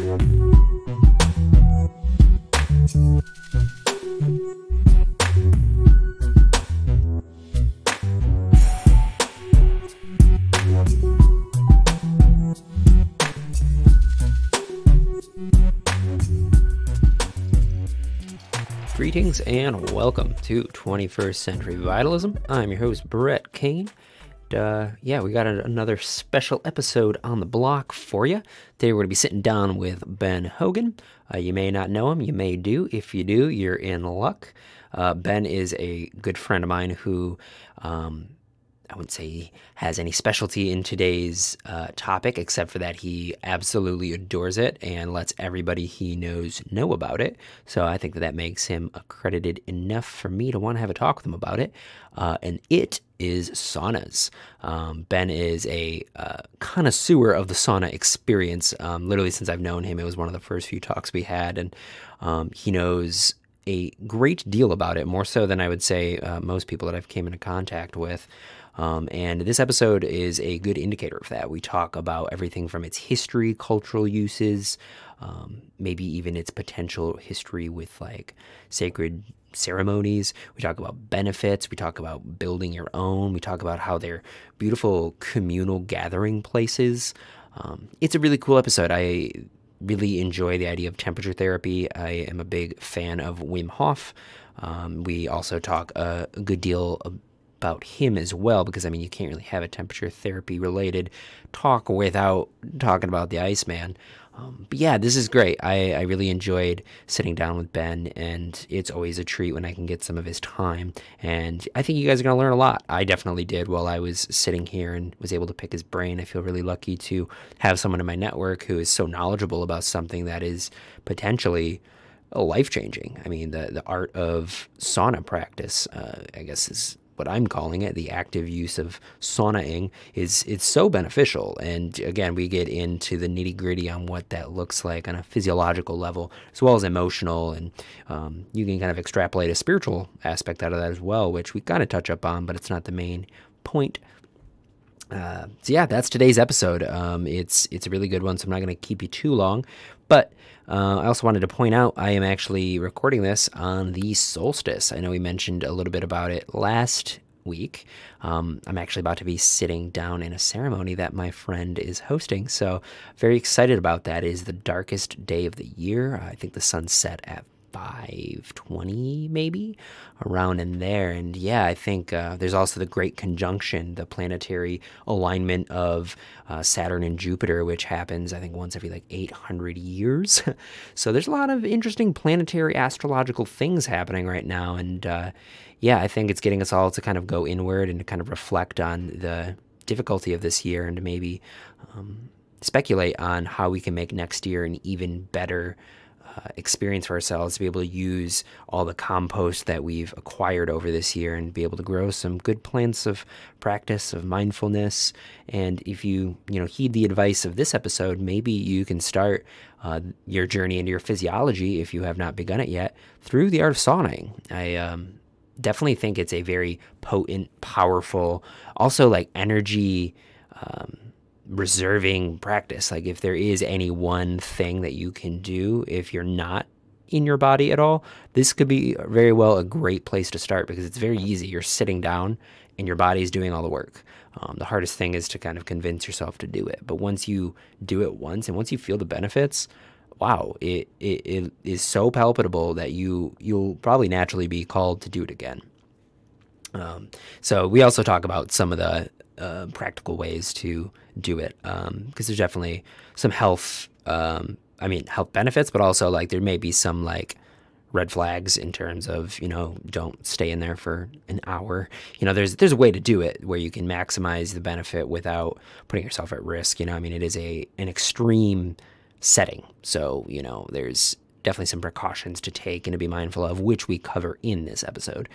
Greetings and welcome to 21st Century Vitalism. I'm your host, Brett Kane. Yeah, we got another special episode on the block for you. Today we're going to be sitting down with Ben Hogan. You may not know him, you may do. If you do, you're in luck. Ben is a good friend of mine who I wouldn't say he has any specialty in today's topic, except for that he absolutely adores it and lets everybody he knows know about it. So I think that makes him accredited enough for me to want to have a talk with him about it. And it is saunas. Ben is a connoisseur of the sauna experience. Literally since I've known him, it was one of the first few talks we had, and he knows a great deal about it, more so than I would say most people that I've came into contact with. And this episode is a good indicator of that. We talk about everything from its history, cultural uses, maybe even its potential history with like sacred ceremonies. We talk about benefits. We talk about building your own. We talk about how they're beautiful communal gathering places. It's a really cool episode. I really enjoy the idea of temperature therapy. I am a big fan of Wim Hoff. We also talk a good deal about him as well, because I mean, you can't really have a temperature therapy related talk without talking about the Iceman. But yeah, this is great. I really enjoyed sitting down with Ben, and it's always a treat when I can get some of his time. And I think you guys are going to learn a lot. I definitely did while I was sitting here and was able to pick his brain. I feel really lucky to have someone in my network who is so knowledgeable about something that is potentially life-changing. I mean, the art of sauna practice, I guess is what I'm calling it. The active use of saunaing it's so beneficial. And again, we get into the nitty gritty on what that looks like on a physiological level, as well as emotional. And you can kind of extrapolate a spiritual aspect out of that as well, which we kind of touch up on, but it's not the main point. So yeah, that's today's episode. It's a really good one, so I'm not going to keep you too long, but I also wanted to point out I am actually recording this on the solstice. I know we mentioned a little bit about it last week. I'm actually about to be sitting down in a ceremony that my friend is hosting, so very excited about that. It is the darkest day of the year. I think the sun set at 5:20 maybe, around in there. And yeah, I think there's also the great conjunction, the planetary alignment of Saturn and Jupiter, which happens I think once every like 800 years. So there's a lot of interesting planetary astrological things happening right now. And yeah, I think it's getting us all to kind of go inward and to kind of reflect on the difficulty of this year, and to maybe speculate on how we can make next year an even better experience for ourselves, to be able to use all the compost that we've acquired over this year and be able to grow some good plants of practice, of mindfulness. And if you heed the advice of this episode, maybe you can start your journey into your physiology, if you have not begun it yet, through the art of sauning. I definitely think it's a very potent, powerful, also like energy reserving practice. Like if there is any one thing that you can do if you're not in your body at all, this could be very well a great place to start, because it's very easy. You're sitting down and your body's doing all the work. The hardest thing is to kind of convince yourself to do it. But once you do it once, and once you feel the benefits, wow, it is so palpable that you'll probably naturally be called to do it again. So we also talk about some of the practical ways to do it, because there's definitely some health benefits, but also like there may be some like red flags in terms of, don't stay in there for an hour. There's a way to do it where you can maximize the benefit without putting yourself at risk. It is an extreme setting, so there's definitely some precautions to take and to be mindful of, which we cover in this episode.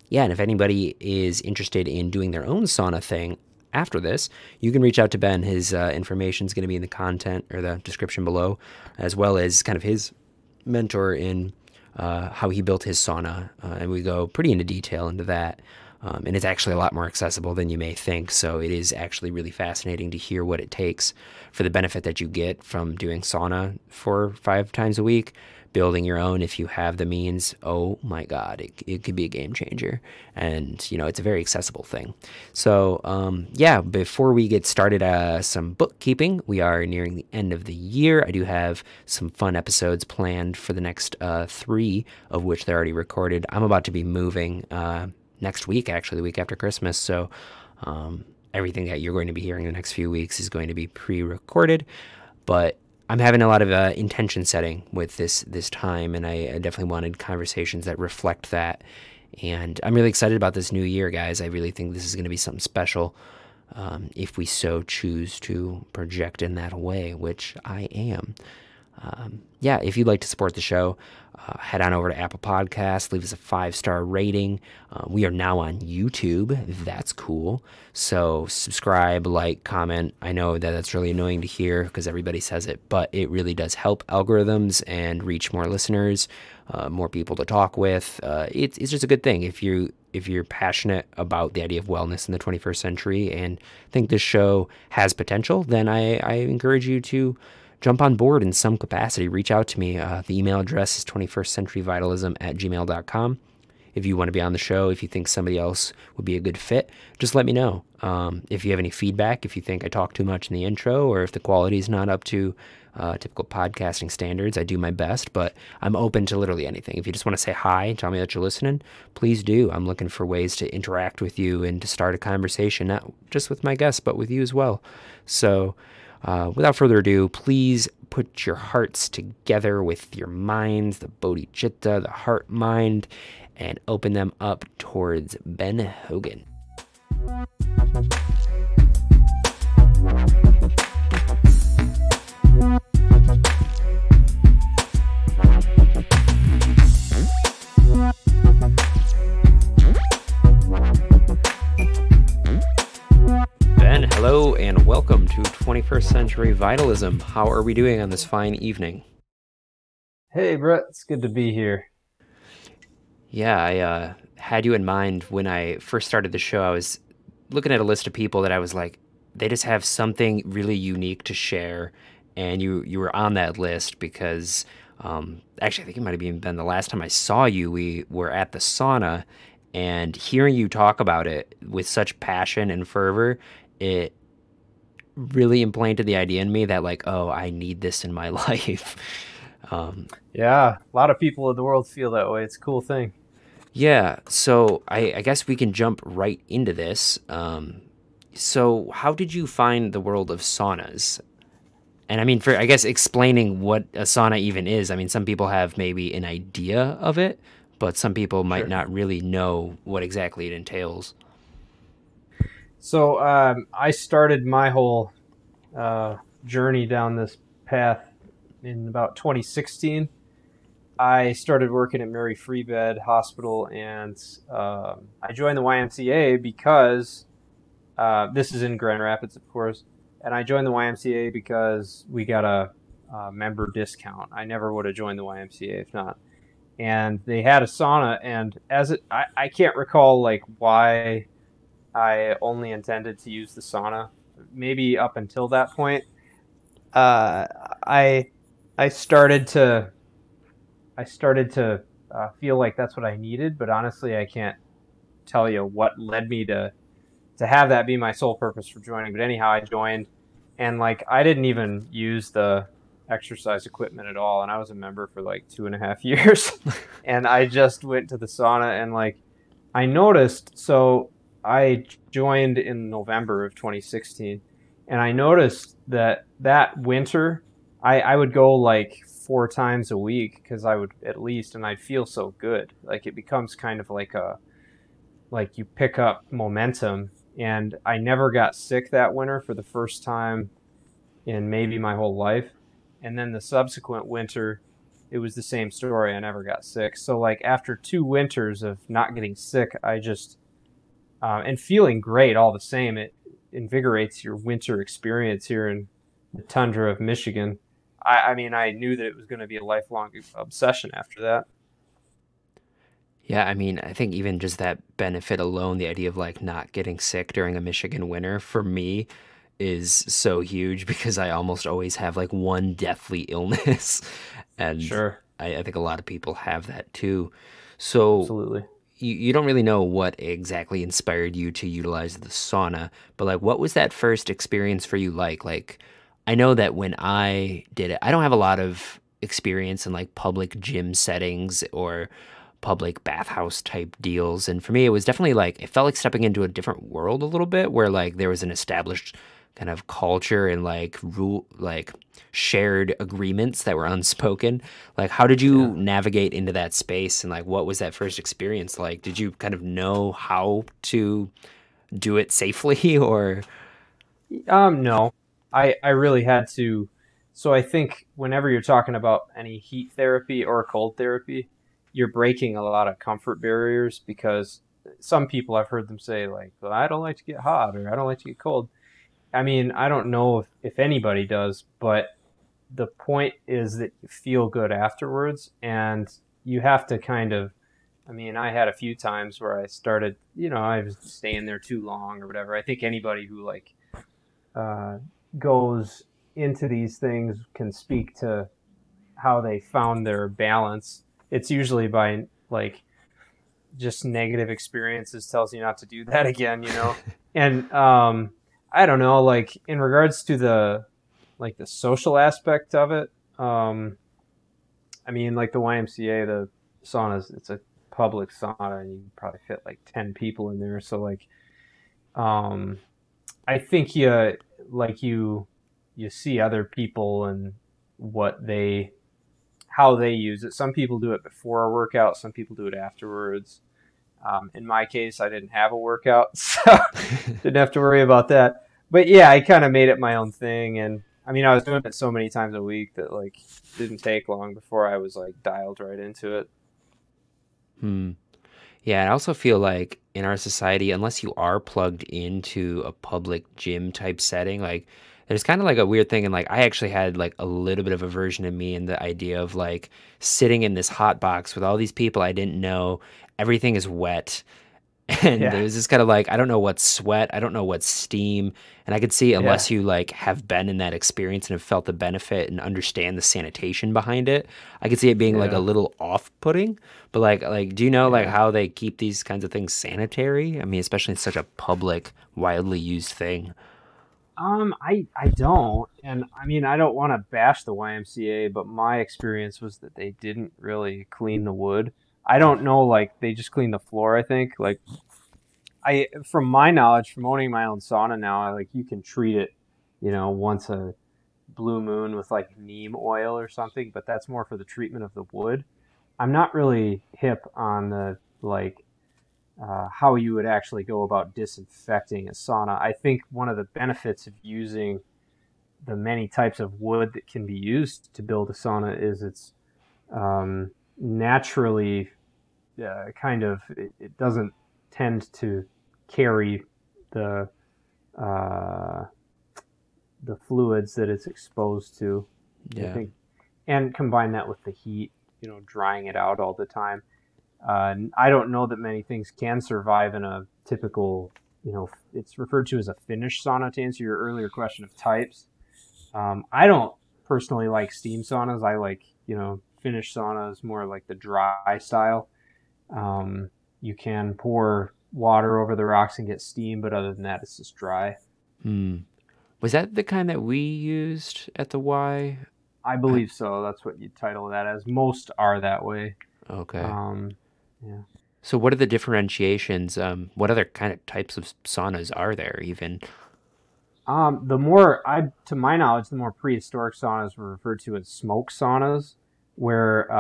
Yeah, and if anybody is interested in doing their own sauna thing after this, you can reach out to Ben. His information is going to be in the content or the description below, as well as kind of his mentor in how he built his sauna, and we go pretty into detail into that. And it's actually a lot more accessible than you may think. So it is actually really fascinating to hear what it takes for the benefit that you get from doing sauna 4 or 5 times a week. Building your own, if you have the means, oh my God, it could be a game changer. And, it's a very accessible thing. So, before we get started, some bookkeeping. We are nearing the end of the year. I do have some fun episodes planned for the next 3, of which they're already recorded. I'm about to be moving next week, actually, the week after Christmas. So, everything that you're going to be hearing in the next few weeks is going to be pre-recorded. But I'm having a lot of intention setting with this time, and I definitely wanted conversations that reflect that. And I'm really excited about this new year, guys. I really think this is going to be something special, if we so choose to project in that way, which I am. If you'd like to support the show, head on over to Apple Podcasts, leave us a 5-star rating. We are now on YouTube. That's cool. So subscribe, like, comment. I know that that's really annoying to hear because everybody says it, but it really does help algorithms and reach more listeners, more people to talk with. It's just a good thing if you're passionate about the idea of wellness in the 21st century and think this show has potential. Then I encourage you to jump on board in some capacity. Reach out to me. The email address is 21stcenturyvitalism@gmail.com. If you want to be on the show, if you think somebody else would be a good fit, just let me know. If you have any feedback, if you think I talk too much in the intro, or if the quality is not up to typical podcasting standards, I do my best, but I'm open to literally anything. If you just want to say hi, tell me that you're listening, please do. I'm looking for ways to interact with you and to start a conversation, not just with my guests, but with you as well. So, without further ado, please put your hearts together with your minds, the bodhicitta, the heart mind, and open them up towards Ben Hogan. Hello and welcome to 21st Century Vitalism. How are we doing on this fine evening? Hey Brett, it's good to be here. Yeah, I had you in mind when I first started the show. I was looking at a list of people that I was like, they just have something really unique to share, and you were on that list because actually I think it might have even been the last time I saw you. We were at the sauna, and hearing you talk about it with such passion and fervor, it really implanted the idea in me that like, oh, I need this in my life. Yeah, a lot of people in the world feel that way. It's a cool thing. Yeah, so I guess we can jump right into this. So how did you find the world of saunas? And I mean, for I guess explaining what a sauna even is. I mean, some people have maybe an idea of it, but some people might Sure. not really know what exactly it entails. So I started my whole journey down this path in about 2016. I started working at Mary Free Bed Hospital, and I joined the YMCA because this is in Grand Rapids, of course. And I joined the YMCA because we got a member discount. I never would have joined the YMCA if not. And they had a sauna, and I can't recall like why I only intended to use the sauna. Maybe up until that point, I I started to feel like that's what I needed, but honestly, I can't tell you what led me to have that be my sole purpose for joining. But anyhow, I joined, and like I didn't even use the exercise equipment at all, and I was a member for like 2.5 years, and I just went to the sauna, and like I noticed. So I joined in November of 2016, and I noticed that winter I would go like 4 times a week because I would at least, and I'd feel so good. Like it becomes kind of like you pick up momentum. And I never got sick that winter for the first time in maybe my whole life. And then the subsequent winter, it was the same story. I never got sick. So like after 2 winters of not getting sick, I just and feeling great all the same. It invigorates your winter experience here in the tundra of Michigan. I mean, I knew that it was going to be a lifelong obsession after that. Yeah, I mean, I think even just that benefit alone, the idea of like not getting sick during a Michigan winter for me is so huge because I almost always have like one deathly illness. And Sure. I think a lot of people have that too. So Absolutely. you don't really know what exactly inspired you to utilize the sauna, but like what was that first experience for you like? Like I know that when I did it, I don't have a lot of experience in like public gym settings or public bathhouse type deals. And for me, it was definitely like it felt like stepping into a different world a little bit where like there was an established kind of culture and like rule like shared agreements that were unspoken. Like how did Yeah. you navigate into that space and like what was that first experience like? Did you kind of know how to do it safely or No, I really had to. So I think whenever you're talking about any heat therapy or cold therapy, you're breaking a lot of comfort barriers because some people I've heard them say like, well, I don't like to get hot or I don't like to get cold. I mean, I don't know if anybody does, but the point is that you feel good afterwards and you have to kind of, I mean, I had a few times where I started, I was staying there too long or whatever. I think anybody who like uh, goes into these things can speak to how they found their balance. It's usually by like just negative experiences tells you not to do that again. And I don't know, like in regards to the social aspect of it, I mean, like the YMCA, the saunas, it's a public sauna, and you can probably fit like 10 people in there. So like, um, I think you see other people and what they how they use it. Some people do it before a workout. Some people do it afterwards. In my case, I didn't have a workout, so didn't have to worry about that. But yeah, I kind of made it my own thing, and I mean, I was doing it so many times a week that like didn't take long before I was like dialed right into it. hmm. Yeah, and I also feel like in our society, unless you are plugged into a public gym type setting, like there's kind of like a weird thing. And like I actually had like a little bit of aversion in me in the idea of like sitting in this hot box with all these people I didn't know. Everything is wet. And Yeah, there's this kind of like, I don't know what's sweat, I don't know what's steam. And I could see yeah, unless you like have been in that experience and have felt the benefit and understand the sanitation behind it, I could see it being like a yeah, little off-putting. But like, do you know like yeah. how they keep these kinds of things sanitary? I mean, especially in such a public, widely used thing. I don't, and I mean, I don't want to bash the YMCA, but my experience was that they didn't really clean the wood. I don't know, like they just cleaned the floor. I think, like from my knowledge, from owning my own sauna now, like you can treat it, once a blue moon with like neem oil or something, but that's more for the treatment of the wood. I'm not really hip on the like how you would actually go about disinfecting a sauna. I think one of the benefits of using the many types of wood that can be used to build a sauna is it's naturally it doesn't tend to carry the uh, the fluids that it's exposed to. I Yeah. think, and combine that with the heat, drying it out all the time. I don't know that many things can survive in a typical, it's referred to as a Finnish sauna to answer your earlier question of types. I don't personally like steam saunas. I like, Finnish saunas, more like the dry style. You can pour water over the rocks and get steam, but other than that, it's just dry. Hmm. Was that the kind that we used at the Y? I I, believe so. That's what you title that as. Most are that way. okay. Um, yeah. So what are the differentiations? What other kind of types of saunas are there even? To my knowledge, the more prehistoric saunas were referred to as smoke saunas, where,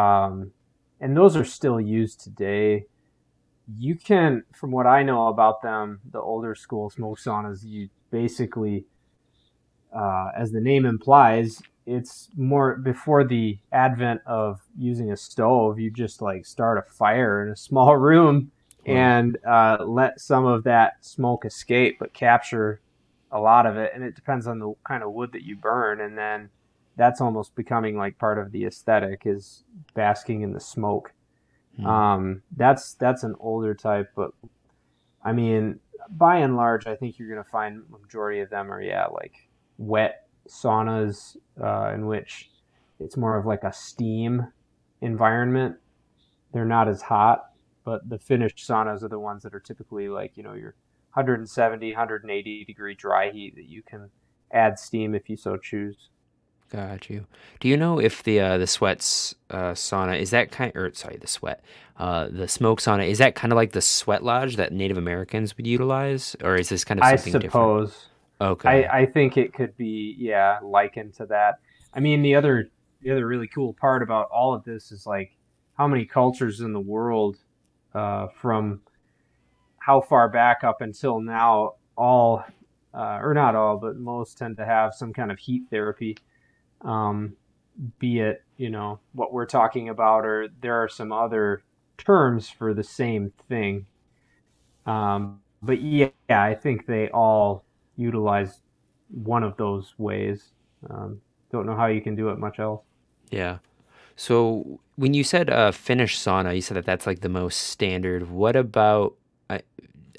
and those are still used today. You can, from what I know about them, the older school smoke saunas, you basically, as the name implies, it's more before the advent of using a stove. You just like start a fire in a small room Wow. and let some of that smoke escape, but capture a lot of it. And it depends on the kind of wood that you burn. And then that's almost becoming like part of the aesthetic is basking in the smoke. Hmm. That's an older type, but I mean, by and large, I think you're going to find majority of them are, yeah, like wet saunas, in which it's more of like a steam environment. They're not as hot, but the finished saunas are the ones that are typically like, your 170, 180-degree dry heat that you can add steam if you so choose. Got you. Do you know if the sweats sauna is that kind or sorry, the sweat, the smoke sauna, is that kind of like the sweat lodge that Native Americans would utilize, or is this kind of I something different? suppose. I, Okay. I think it could be, yeah, likened to that. I mean, the other really cool part about all of this is like how many cultures in the world, from how far back up until now, all, or not all, but most tend to have some kind of heat therapy. Um, be it, what we're talking about, or there are some other terms for the same thing. But yeah, I think they all utilize one of those ways. Um, don't know how you can do it much else. Yeah. So when you said Finnish sauna, you said that that's like the most standard. What about? I,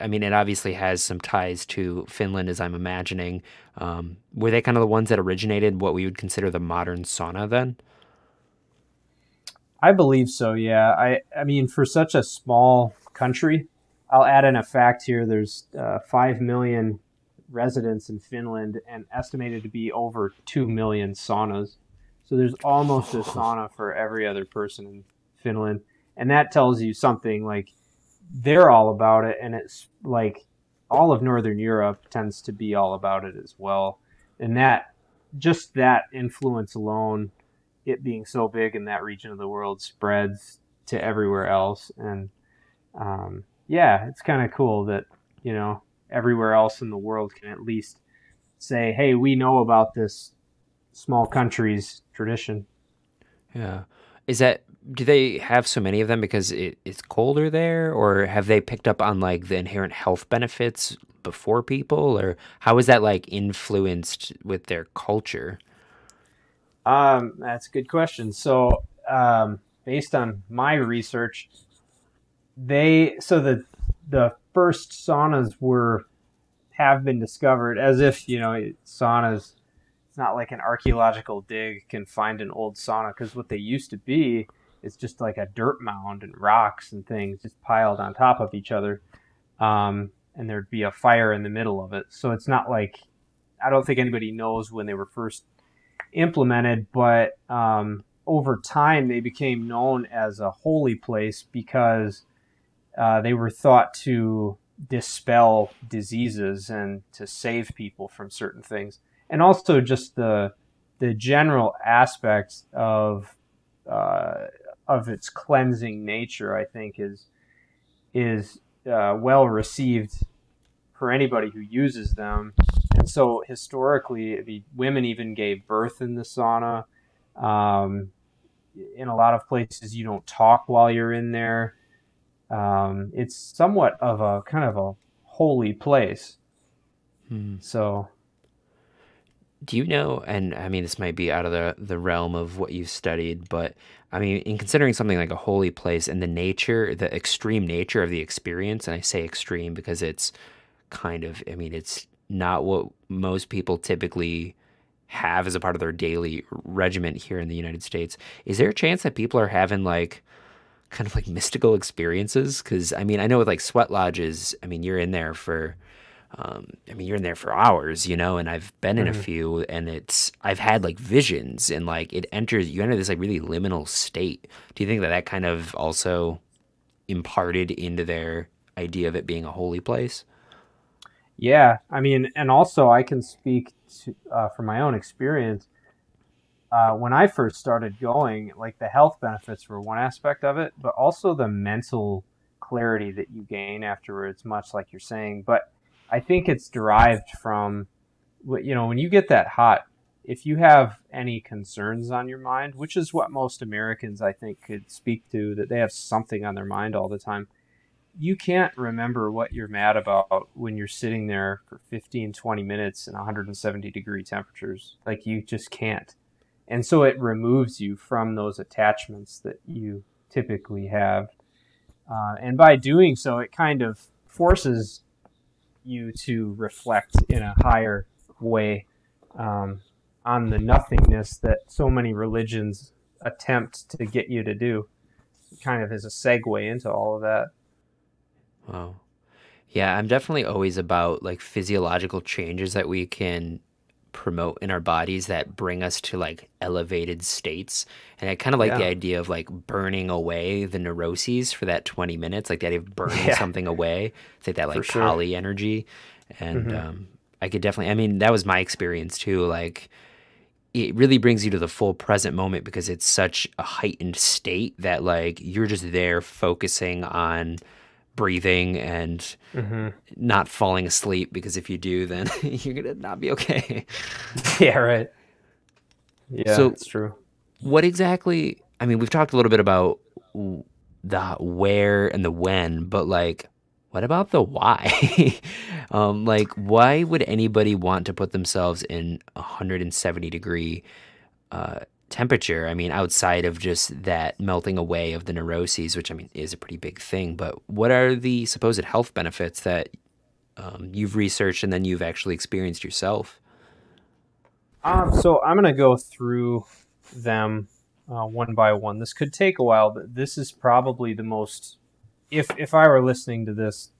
I mean, it obviously has some ties to Finland, as I'm imagining. Were they kind of the ones that originated what we would consider the modern sauna then? I believe so. Yeah. I mean, for such a small country, I'll add in a fact here. There's 5 million residents in Finland and estimated to be over 2 million saunas. So there's almost a sauna for every other person in Finland, and that tells you something. Like they're all about it, and it's like all of Northern Europe tends to be all about it as well. And that just that influence alone, it being so big in that region of the world, spreads to everywhere else. And yeah, it's kind of cool that everywhere else in the world can at least say, "Hey, we know about this small country's tradition." Yeah. Is that, do they have so many of them because it's colder there, or have they picked up on like the inherent health benefits before people, or how is that like influenced with their culture? That's a good question. So, based on my research, the first saunas were have been discovered as if saunas. It's not like an archaeological dig can find an old sauna, because what they used to be is just like a dirt mound and rocks and things just piled on top of each other, and there'd be a fire in the middle of it. So it's not like, I don't think anybody knows when they were first implemented, but over time they became known as a holy place because they were thought to dispel diseases and to save people from certain things, and also just the general aspects uh, of its cleansing nature. I think is well received for anybody who uses them. And so historically, the women even gave birth in the sauna. Um, in a lot of places, you don't talk while you're in there. It's somewhat of a kind of a holy place. Hmm. So Do you know, and I mean, this might be out of the realm of what you've studied, but I mean, in considering something like a holy place and the nature, the extreme nature of the experience, and I say extreme because it's kind of, I mean, it's not what most people typically have as a part of their daily regimen here in the United States. Is there a chance that people are having like kind of like mystical experiences? Because I mean, I know with like sweat lodges, I mean, I mean, you're in there for hours, and I've been in a mhm. few, and I've had like visions, and like you enter this like really liminal state. Do you think that that kind of also imparted into their idea of it being a holy place? Yeah, I mean, and also I can speak from my own experience. When I first started going, like the health benefits were one aspect of it, but also the mental clarity that you gain afterwards, much like you're saying. But I think it's derived from, when you get that hot, if you have any concerns on your mind, which is what most Americans I think could speak to, that they have something on their mind all the time, you can't remember what you're mad about when you're sitting there for 15, 20 minutes in 170-degree temperatures. Like you just can't. And so it removes you from those attachments that you typically have. And by doing so, it kind of forces you to reflect in a higher way on the nothingness that so many religions attempt to get you to do. Kind of as a segue into all of that. Wow. Yeah, I'm definitely always about like physiological changes that we can promote in our bodies that bring us to like elevated states. And I kind of like the Yeah. idea of like burning away the neuroses for that 20 minutes, like the idea of burning Yeah, something away. It's like that for like sure. Kali energy. And Hmm. I could definitely, I mean, that was my experience too. Like it really brings you to the full present moment because it's such a heightened state that like you're just there focusing on breathing and Hmm. not falling asleep because if you do, then you're gonna not be okay. Yeah, right. Yeah, So, it's true. what exactly? I mean, we've talked a little bit about the where and the when, but like, what about the why? Like, why would anybody want to put themselves in 170-degree uh, temperature? I mean, outside of just that melting away of the neuroses, which I mean is a pretty big thing, but what are the supposed health benefits that you've researched and then you've actually experienced yourself? So I'm gonna go through them one by one. This could take a while, but this is probably the most. If I were listening to this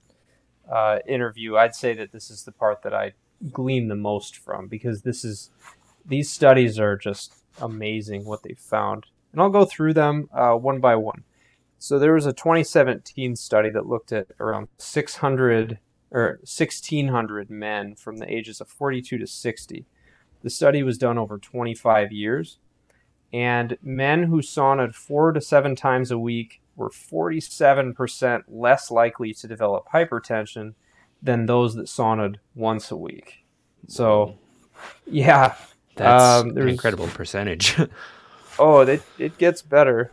interview, I'd say that this is the part that I glean the most from because these studies are just amazing what they found, and I'll go through them one by one. So there was a 2017 study that looked at around 600 or 1,600 men from the ages of 42 to 60. The study was done over 25 years, and men who saunaed 4 to 7 times a week were 47% less likely to develop hypertension than those that sauned once a week. So, Whoa, yeah, that's an there's incredible percentage. oh, it gets better.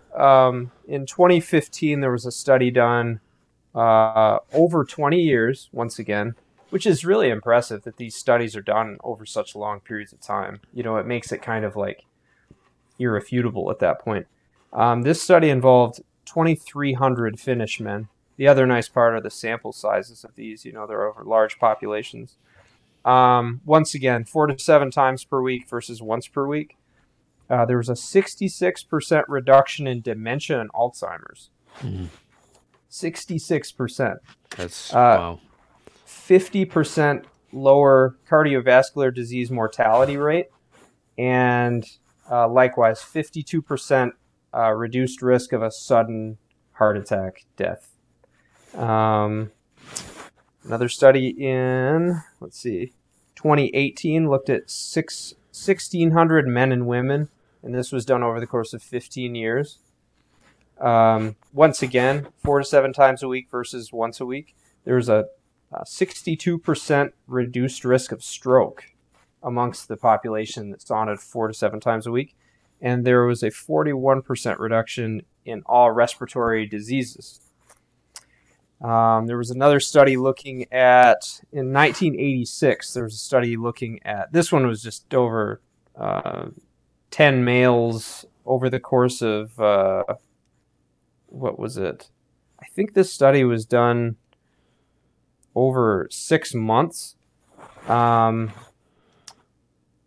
In 2015, there was a study done over 20 years, once again, which is really impressive that these studies are done over such long periods of time. You know, it makes it kind of like irrefutable at that point. This study involved 2,300 Finnish men. The other nice part are the sample sizes of these. You know, they're over large populations. Once again, 4 to 7 times per week versus once per week. There was a 66% reduction in dementia and Alzheimer's. Mhm. 66%. That's Uh, wow. 50% lower cardiovascular disease mortality rate, and likewise 52% reduced risk of a sudden heart attack death. Another study in, 2018 looked at 1,600 men and women, and this was done over the course of 15 years. Once again, 4 to 7 times a week versus once a week. There was a 62% reduced risk of stroke amongst the population that sauned 4 to 7 times a week. And there was a 41% reduction in all respiratory diseases. There was another study looking at, in 1986, there was a study looking at, this one was just over 10 males over the course of, what was it? I think this study was done over 6 months.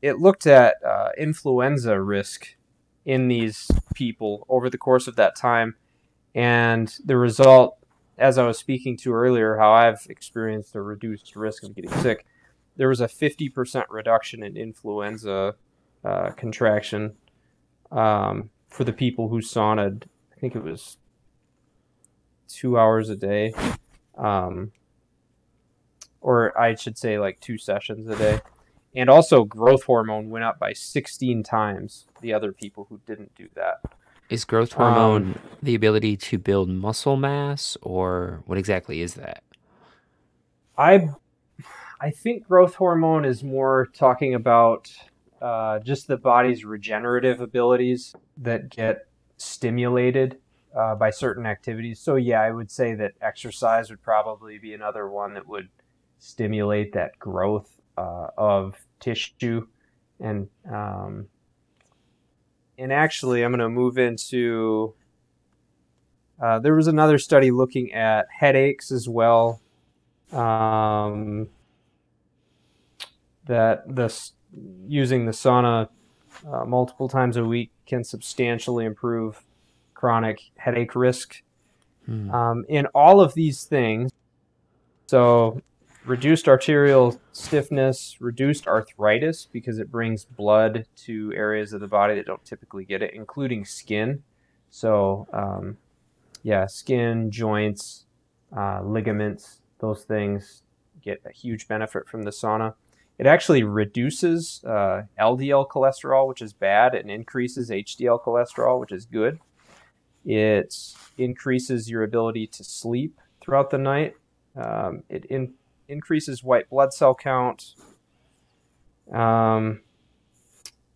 It looked at influenza risk in these people over the course of that time. And the result, as I was speaking to earlier, how I've experienced a reduced risk of getting sick, there was a 50% reduction in influenza contraction for the people who sauned, I think it was 2 hours a day. Or I should say like 2 sessions a day. And also growth hormone went up by 16 times the other people who didn't do that. Is growth hormone the ability to build muscle mass, or what exactly is that? I think growth hormone is more talking about just the body's regenerative abilities that get stimulated by certain activities. So yeah, I would say that exercise would probably be another one that would stimulate that growth of tissue. And actually, I'm going to move into There was another study looking at headaches as well. That using the sauna multiple times a week can substantially improve chronic headache risk. In all of these things, so reduced arterial stiffness, reduced arthritis because it brings blood to areas of the body that don't typically get it, including skin. So skin, joints, ligaments, those things get a huge benefit from the sauna. It actually reduces LDL cholesterol, which is bad, and increases HDL cholesterol, which is good. It increases your ability to sleep throughout the night. It increases white blood cell count. And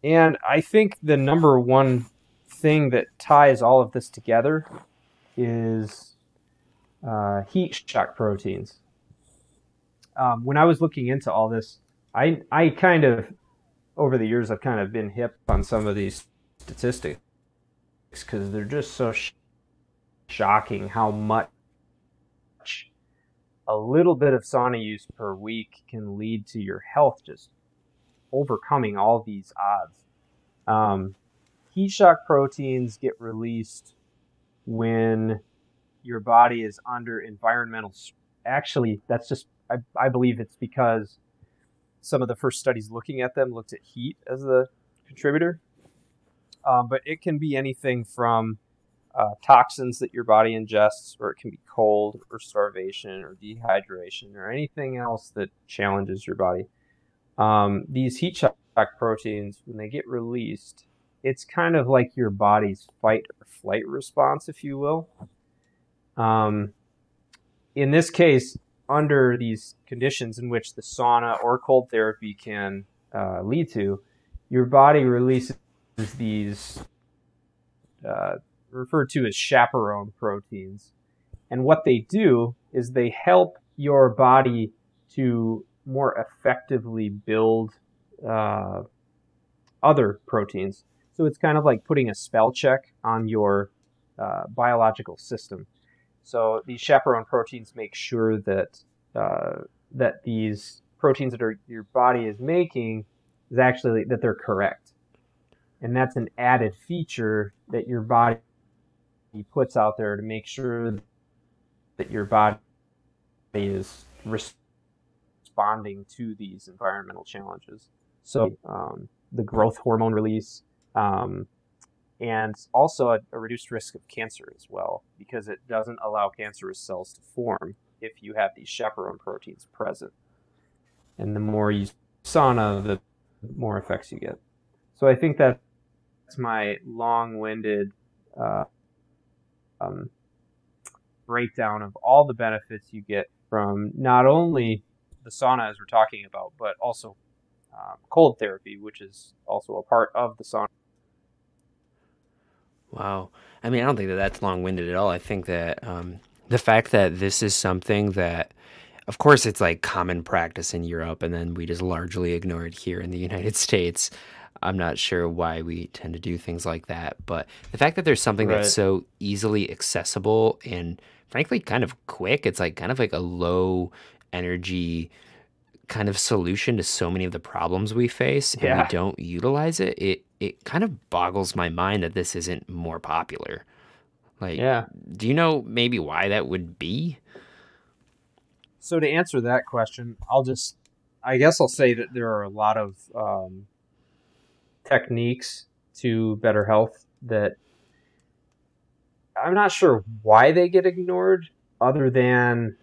I think the number one thing that ties all of this together is heat shock proteins. When I was looking into all this, I kind of, over the years, I've kind of been hip on some of these statistics because they're just so shocking how much a little bit of sauna use per week can lead to your health just overcoming all these odds. Heat shock proteins get released when your body is under environmental. Actually, that's just, I believe it's because some of the first studies looking at them looked at heat as the contributor. But it can be anything from toxins that your body ingests, or it can be cold or starvation or dehydration or anything else that challenges your body. These heat shock proteins, when they get released, it's kind of like your body's fight or flight response, if you will. In this case, under these conditions in which the sauna or cold therapy can lead to, your body releases these referred to as chaperone proteins. And what they do is they help your body to more effectively build other proteins. So it's kind of like putting a spell check on your biological system. So these chaperone proteins make sure that that these proteins that your body is making is actually that they're correct. And that's an added feature that your body puts out there to make sure that your body is responding to these environmental challenges. So the growth hormone release, and also a reduced risk of cancer as well, because it doesn't allow cancerous cells to form if you have these chaperone proteins present. And the more you sauna, the more effects you get. So I think that's my long-winded breakdown of all the benefits you get from not only the sauna as we're talking about, but also cold therapy, which is also a part of the sauna. Wow. I mean, I don't think that that's long-winded at all. I think that the fact that this is something that, of course, it's like common practice in Europe, and then we just largely ignore it here in the United States. I'm not sure why we tend to do things like that, but the fact that there's something that's so easily accessible and frankly kind of quick, it's like kind of like a low energy kind of solution to so many of the problems we face, and we don't utilize it. It kind of boggles my mind that this isn't more popular. Like, do you know maybe why that would be? So to answer that question, I guess I'll say that there are a lot of techniques to better health that I'm not sure why they get ignored, other than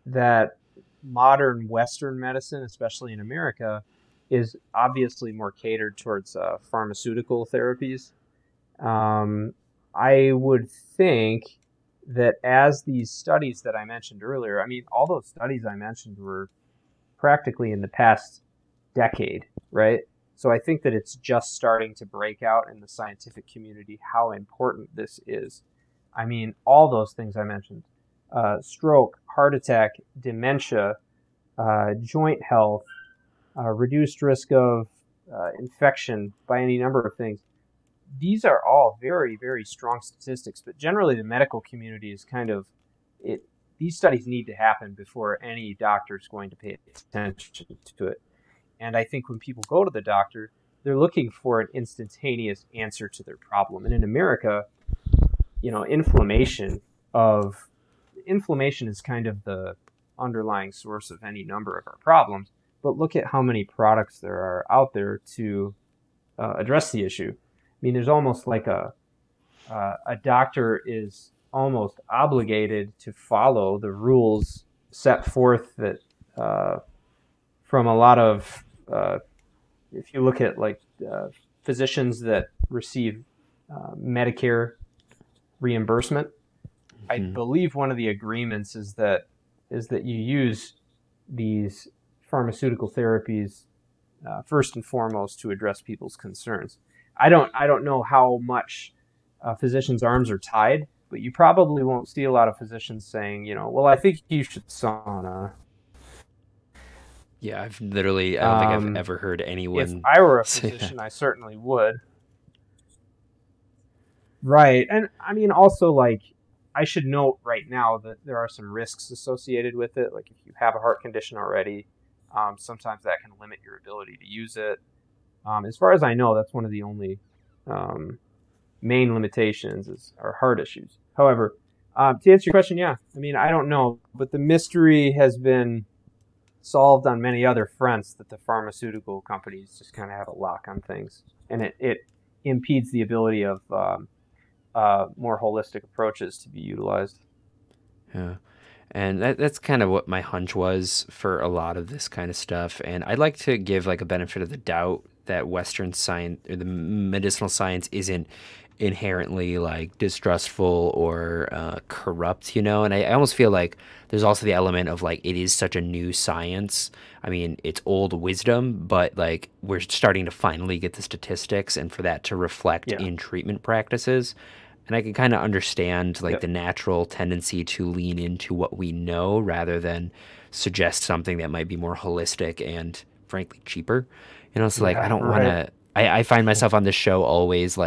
that modern Western medicine, especially in America, is obviously more catered towards pharmaceutical therapies. I would think that as these studies that I mentioned earlier, I mean, all those studies I mentioned were practically in the past decade, right? So I think that it's just starting to break out in the scientific community how important this is. I mean, all those things I mentioned, stroke, heart attack, dementia, joint health, reduced risk of infection by any number of things. these are all very, very strong statistics, but generally the medical community is kind of it. These studies need to happen before any doctor is going to pay attention to it. And I think when people go to the doctor, they're looking for an instantaneous answer to their problem. And in America, inflammation is kind of the underlying source of any number of our problems. But look at how many products there are out there to address the issue. I mean, there's almost like a doctor is almost obligated to follow the rules set forth that from a lot of if you look at physicians that receive Medicare reimbursement, I believe one of the agreements is that you use these pharmaceutical therapies first and foremost to address people's concerns. I don't know how much physicians' arms are tied, but you probably won't see a lot of physicians saying, well, I think you should sauna. Yeah, I don't think I've ever heard anyone. If I were a physician, I certainly would. Right, and I mean, also, I should note right now that there are some risks associated with it. Like, if you have a heart condition already, sometimes that can limit your ability to use it. As far as I know, that's one of the only main limitations are heart issues. However, to answer your question, yeah, I mean, I don't know, but the mystery has been solved on many other fronts that the pharmaceutical companies just kind of have a lock on things, and it impedes the ability of more holistic approaches to be utilized. Yeah. And that's kind of what my hunch was for a lot of this kind of stuff. And I'd like to give a benefit of the doubt that Western science or the medicinal science isn't inherently distrustful or corrupt, And I almost feel like there's also the element of it is such a new science. I mean, it's old wisdom, but we're starting to finally get the statistics and for that to reflect in treatment practices. And I can kind of understand the natural tendency to lean into what we know rather than suggest something that might be more holistic and frankly cheaper. So I don't want to. I find myself on this show always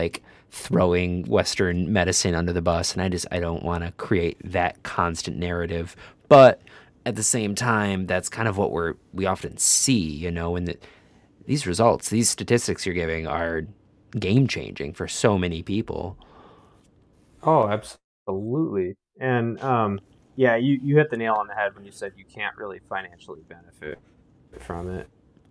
throwing Western medicine under the bus, and I don't want to create that constant narrative. But at the same time, that's kind of what we often see. And these results, these statistics you're giving are game changing for so many people. Oh, absolutely. And yeah, you hit the nail on the head when you said you can't really financially benefit from it.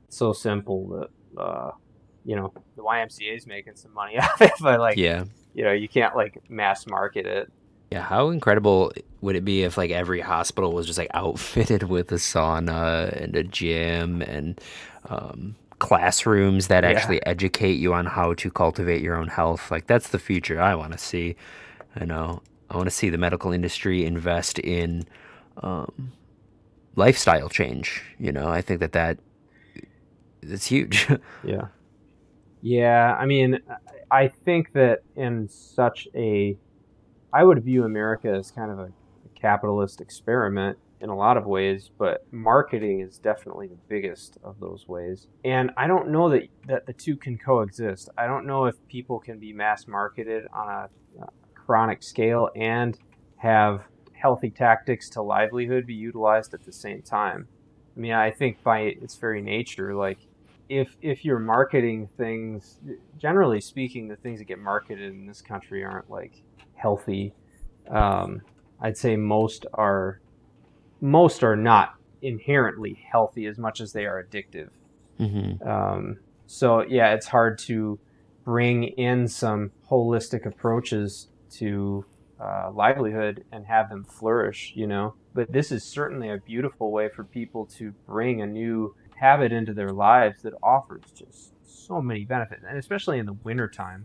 It's so simple that the YMCA is making some money off it, but you can't mass market it. Yeah, how incredible would it be if every hospital was just outfitted with a sauna and a gym and classrooms that actually educate you on how to cultivate your own health? That's the future I want to see. I want to see the medical industry invest in lifestyle change. I think that's huge. Yeah. Yeah, I mean, I think that I would view America as kind of a capitalist experiment in a lot of ways, but marketing is definitely the biggest of those ways. And I don't know that the two can coexist. I don't know if people can be mass marketed on a chronic scale and have healthy tactics to livelihood be utilized at the same time. I mean, I think by its very nature, if you're marketing things, generally speaking, the things that get marketed in this country aren't healthy. I'd say most are not inherently healthy as much as they are addictive. Mm-hmm. So yeah, it's hard to bring in some holistic approaches to livelihood and have them flourish, But this is certainly a beautiful way for people to bring a new habit into their lives that offers just so many benefits, and especially in the wintertime.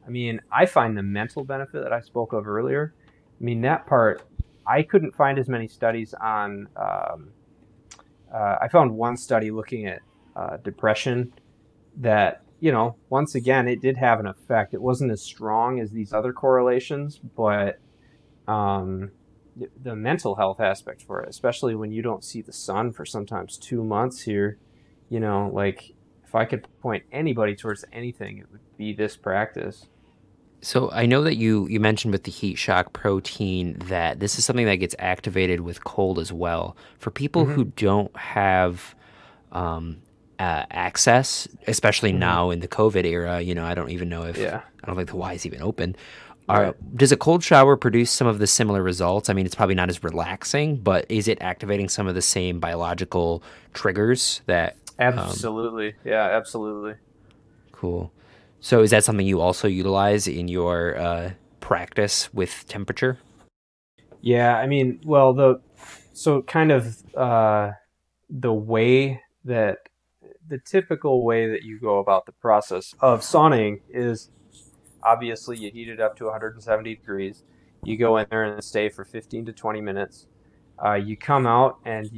I mean, I find the mental benefit that I spoke of earlier, I mean, that part, I couldn't find as many studies on, I found one study looking at depression that, once again, it did have an effect. It wasn't as strong as these other correlations, but the mental health aspect for it, especially when you don't see the sun for sometimes 2 months here, if I could point anybody towards anything, it would be this practice. So I know that you mentioned with the heat shock protein that this is something that gets activated with cold as well. For people Hmm. who don't have um, access, especially Hmm. now in the COVID era, I don't even know if Yeah. I don't think the Y is even open. Right. Does a cold shower produce some of the similar results? I mean, it's probably not as relaxing, but is it activating some of the same biological triggers that Absolutely. Yeah, absolutely. cool. So is that something you also utilize in your practice with temperature? Yeah, I mean, well, so kind of the way that the typical way that you go about the process of sauning is obviously you heat it up to 170 degrees. You go in there and stay for 15 to 20 minutes. You come out and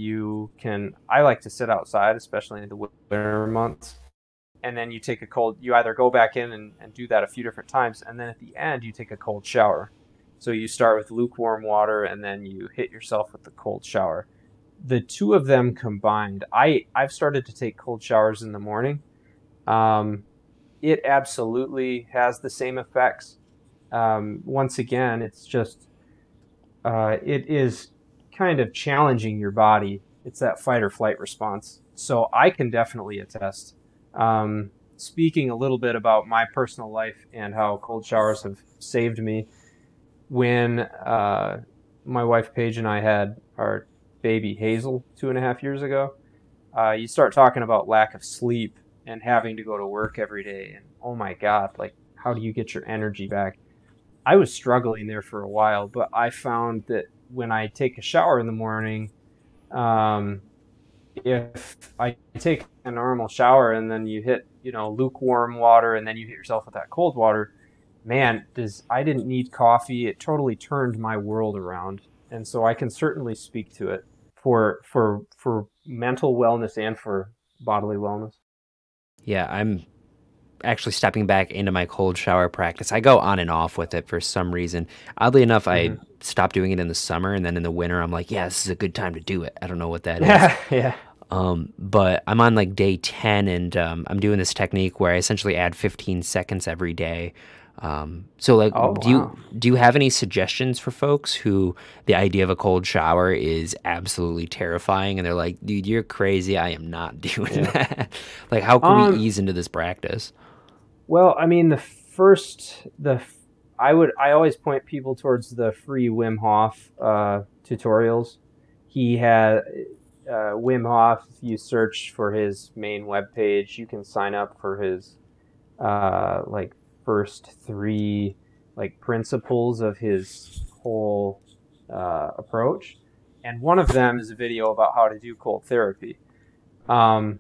I like to sit outside, especially in the winter months. And then you either go back in and do that a few different times. And then at the end, you take a cold shower. So you start with lukewarm water and then you hit yourself with the cold shower. The two of them combined, I've started to take cold showers in the morning. Um, it absolutely has the same effects. Once again, it's just it is kind of challenging your body. It's that fight or flight response. So I can definitely attest. Speaking a little bit about my personal life and how cold showers have saved me, when my wife Paige and I had our baby Hazel 2.5 years ago, you start talking about lack of sleep and having to go to work every day. And oh my God, like, how do you get your energy back? I was struggling there for a while, but I found that when I take a shower in the morning, um, if I take a normal shower and then you hit, lukewarm water and then you hit yourself with that cold water, man, I didn't need coffee. It totally turned my world around. And so I can certainly speak to it for mental wellness and for bodily wellness. Yeah, I'm actually stepping back into my cold shower practice. I go on and off with it for some reason. Oddly enough, I Hmm. stopped doing it in the summer, and then in the winter, I'm like, yeah, this is a good time to do it. I don't know what that is. Yeah, yeah. But I'm on like day 10, and I'm doing this technique where I essentially add 15 seconds every day. So like, Oh, do you wow. do you have any suggestions for folks who the idea of a cold shower is absolutely terrifying, and they're like, dude, you're crazy. I am not doing Yeah. that. Like, how can we Um, ease into this practice? well, I mean, I always point people towards the free Wim Hof tutorials. He had Wim Hof. If you search for his main webpage, you can sign up for his like first three like principles of his whole approach, and one of them is a video about how to do cold therapy. Um,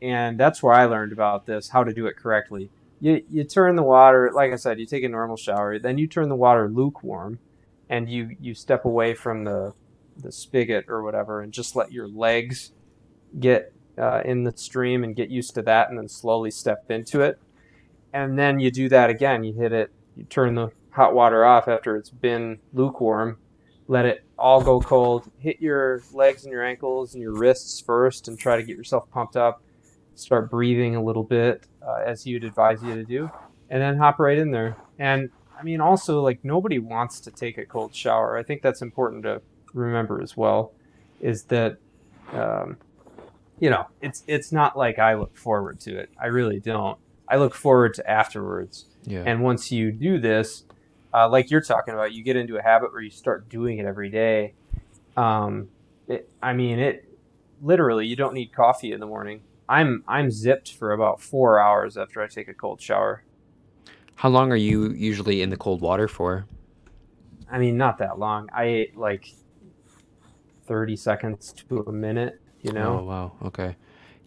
and that's where I learned about this, how to do it correctly. You turn the water, like I said, you take a normal shower, then you turn the water lukewarm, and you step away from the spigot or whatever, and just let your legs get in the stream and get used to that, and then slowly step into it. And then you do that again. You hit it, you turn the hot water off after it's been lukewarm, let it all go cold, hit your legs and your ankles and your wrists first, and try to get yourself pumped up. Start breathing a little bit as he would advise you to do, and then hop right in there. And I mean, also, like, nobody wants to take a cold shower. I think that's important to remember as well, is that um, it's not like I look forward to it. I really don't. I look forward to afterwards. Yeah. And once you do this, like you're talking about, you get into a habit where you start doing it every day. It literally, you don't need coffee in the morning. I'm zipped for about 4 hours after I take a cold shower. How long are you usually in the cold water for? I mean, not that long. I ate like 30 seconds to a minute, you Oh, know? wow. Okay.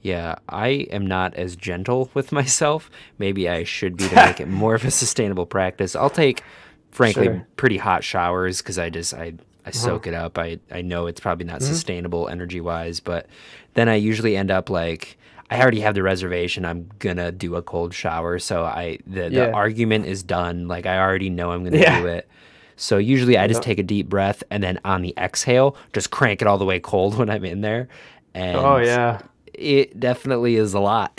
Yeah, I am not as gentle with myself. Maybe I should be to make it more of a sustainable practice. I'll take, frankly, Sure. pretty hot showers because I Uh-huh. soak it up. I know it's probably not Hmm. sustainable energy wise, but then I usually end up like I already have the reservation. I'm gonna do a cold shower, so the Yeah. argument is done. Like I already know I'm gonna Yeah. do it. So usually I just Yeah. take a deep breath and then on the exhale, just crank it all the way cold when I'm in there. Oh, And yeah. it definitely is a lot.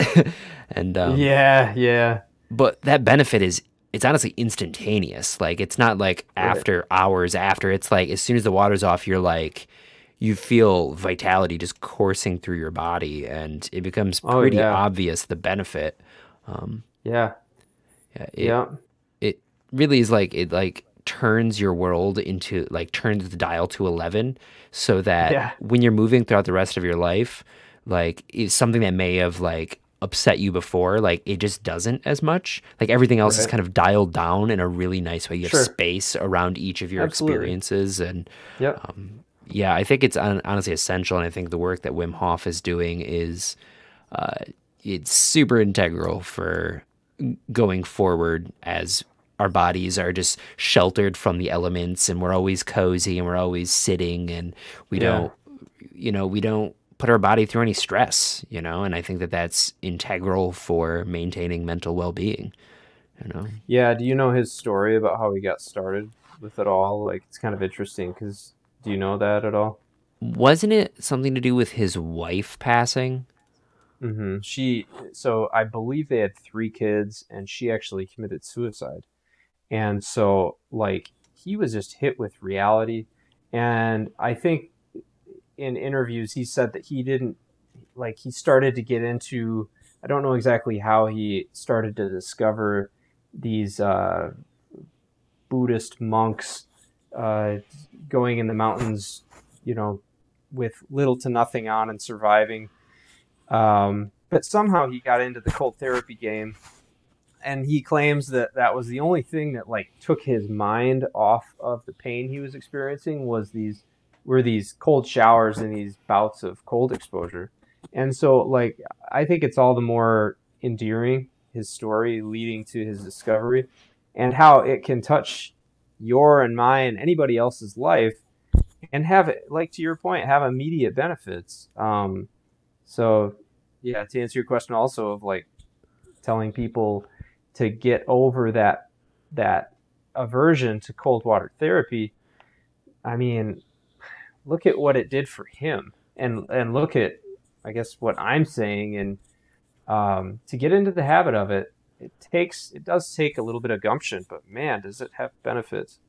And Yeah. Yeah. but that benefit is it's honestly instantaneous. Like it's not like Right. after hours after. It's like as soon as the water's off, you're like you feel vitality just coursing through your body, and it becomes Oh pretty yeah. obvious the benefit. Um, Yeah. yeah, Yeah. it really is like it like turns your world into like turns the dial to 11 so that Yeah. when you're moving throughout the rest of your life, like it's something that may have like upset you before, like it just doesn't as much. Like everything else is Right. kind of dialed down in a really nice way. You have Sure. space around each of your Absolutely. experiences, and Yep. yeah, I think it's honestly essential. And I think the work that Wim Hof is doing is it's super integral for going forward as our bodies are just sheltered from the elements, and we're always cozy and we're always sitting, and we Yeah. don't we don't put our body through any stress, and I think that that's integral for maintaining mental well-being, you know. Yeah. Do you know his story about how he got started with it all? Like, it's kind of interesting because do you know that at all? Wasn't it something to do with his wife passing? So I believe they had three kids, and she actually committed suicide. And so, like, he was just hit with reality. And I think in interviews, he said that he didn't, like, he started to get into, I don't know exactly how he started to discover these Buddhist monks uh, going in the mountains, you know, with little to nothing on and surviving. But somehow he got into the cold therapy game, and he claims that that was the only thing that like took his mind off of the pain he was experiencing was these cold showers and these bouts of cold exposure. And so like I think it's all the more endearing, his story leading to his discovery, and how it can touch your and mine, anybody else's life, and have it, like to your point, have immediate benefits. So yeah, to answer your question also of like telling people to get over that aversion to cold water therapy, I mean, look at what it did for him, and look at, I guess, what I'm saying, and to get into the habit of it, it does take a little bit of gumption, but man, does it have benefits.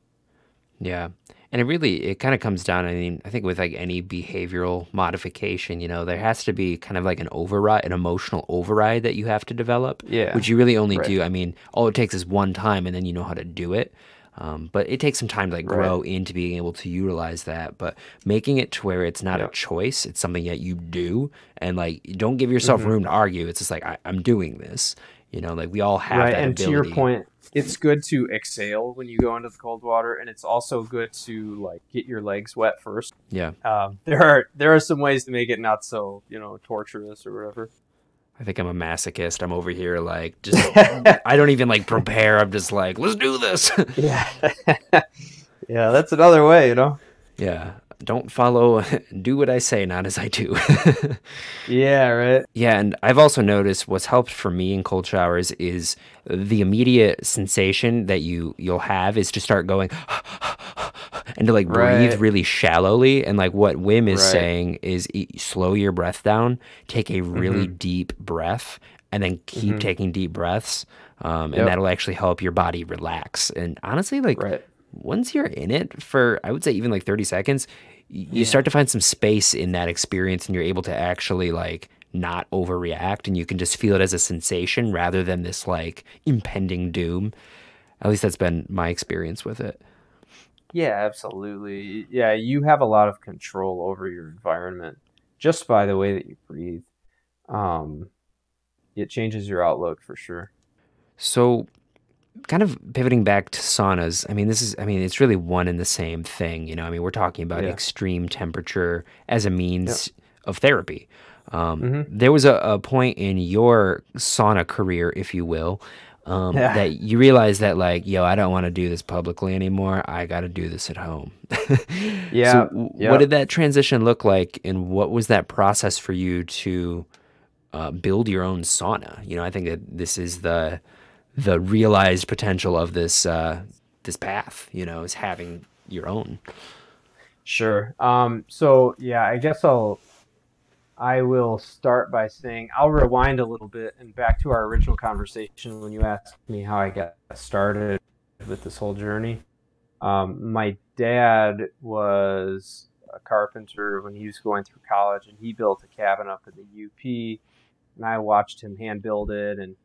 Yeah. And it kind of comes down, I mean, I think with like any behavioral modification, there has to be kind of like an override, an emotional override that you have to develop, Yeah, which you really only right, do. I mean, all it takes is one time and then you know how to do it. But it takes some time to like right. grow into being able to utilize that. But making it to where it's not a Yeah. choice, it's something that you do. And like, don't give yourself Hmm. room to argue. It's just like, I'm doing this. Like we all have Right, that and to your ability. point, it's good to exhale when you go into the cold water, and it's also good to like get your legs wet first. Yeah. There are some ways to make it not so torturous or whatever. I think I'm a masochist. I'm over here like just I don't even like prepare. I'm just like, let's do this. Yeah, yeah, that's another way. Yeah. Don't follow, do what I say, not as I do. Yeah, right. Yeah, and I've also noticed what's helped for me in cold showers is the immediate sensation that you'll have is to start going and to like breathe Right, really shallowly. And like what Wim is right. saying is slow your breath down, take a really Mhm, deep breath, and then keep mhm. taking deep breaths. And Yep. that'll actually help your body relax. And honestly, like Right. once you're in it for, I would say even like 30 seconds, you Yeah. start to find some space in that experience and you're able to actually like not overreact and you can just feel it as a sensation rather than this like impending doom. At least that's been my experience with it. Yeah, absolutely. Yeah, you have a lot of control over your environment just by the way that you breathe. Um, it changes your outlook for sure. So, kind of pivoting back to saunas, I mean, it's really one and the same thing. I mean, we're talking about Yeah. extreme temperature as a Yep. means of therapy. Hmm. There was a point in your sauna career, if you will, Yeah. that you realized that, like, yo, I don't want to do this publicly anymore. I got to do this at home. So, Yeah. what Yep. did that transition look like, and what was that process for you to build your own sauna? I think that this is the realized potential of this path, is having your own. Sure. So yeah, I guess I will start by saying I'll rewind a little bit and back to our original conversation when you asked me how I got started with this whole journey. My dad was a carpenter when he was going through college, and he built a cabin up in the UP, and I watched him hand build it. And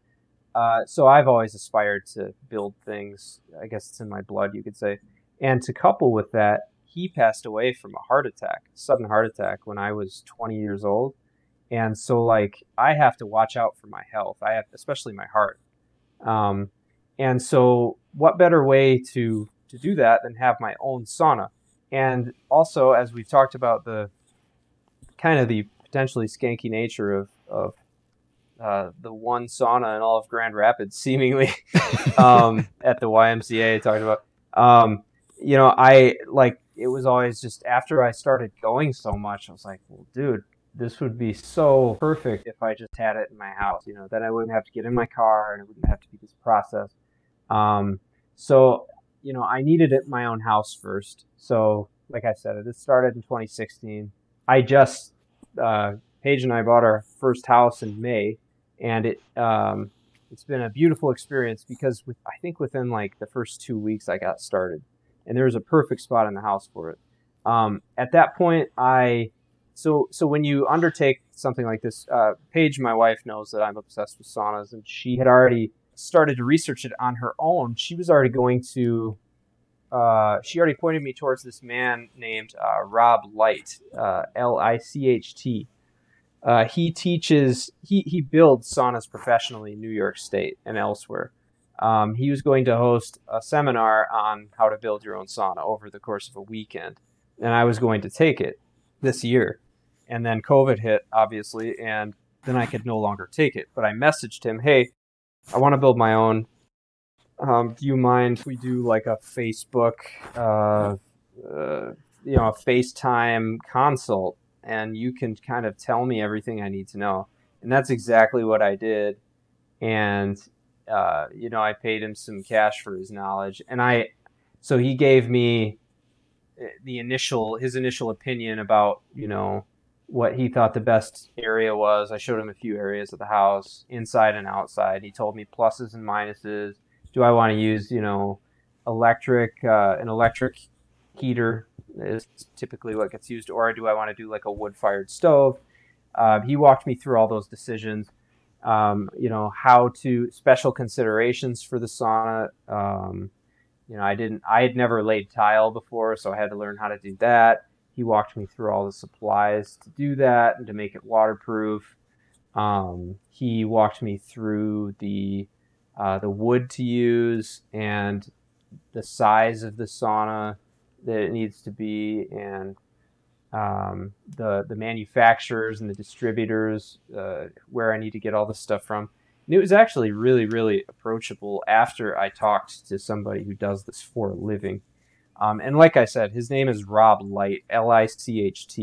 so I've always aspired to build things. I guess it's in my blood, you could say. And to couple with that, he passed away from a heart attack, a sudden heart attack, when I was 20 years old. And so, like, I have to watch out for my health. I have, especially my heart. And so, what better way to do that than have my own sauna? And also, as we've talked about the kind of the potentially skanky nature of the one sauna in all of Grand Rapids, seemingly, at the YMCA, talked about. I like, it was always just after I started going so much, I was like, well, dude, this would be so perfect if I just had it in my house. Then I wouldn't have to get in my car, and it wouldn't have to be this process. So, I needed it in my own house first. So, like I said, it started in 2016. I just, Paige and I bought our first house in May, and it's been a beautiful experience because I think within like the first 2 weeks I got started, and there was a perfect spot in the house for it. At that point, so when you undertake something like this, Paige, my wife, knows that I'm obsessed with saunas, and she had already started to research it on her own. She was already she already pointed me towards this man named Rob Light, Licht. He builds saunas professionally in New York State and elsewhere. He was going to host a seminar on how to build your own sauna over the course of a weekend, and I was going to take it this year. And then COVID hit, obviously, and then I could no longer take it. But I messaged him, hey, I want to build my own. Do you mind if we do like a Facebook, a FaceTime consult, and you can kind of tell me everything I need to know? And that's exactly what I did. And, I paid him some cash for his knowledge. And so he gave me his initial opinion about, what he thought the best area was. I showed him a few areas of the house, inside and outside. He told me pluses and minuses. Do I want to use, an electric heater is typically what gets used, or do I want to do like a wood-fired stove? He walked me through all those decisions. Special considerations for the sauna. I had never laid tile before, so I had to learn how to do that. He walked me through all the supplies to do that and to make it waterproof. He walked me through the wood to use and the size of the sauna that it needs to be, and the manufacturers and the distributors, where I need to get all this stuff from. And it was actually really, really approachable after I talked to somebody who does this for a living. And like I said, his name is Rob Licht, Licht.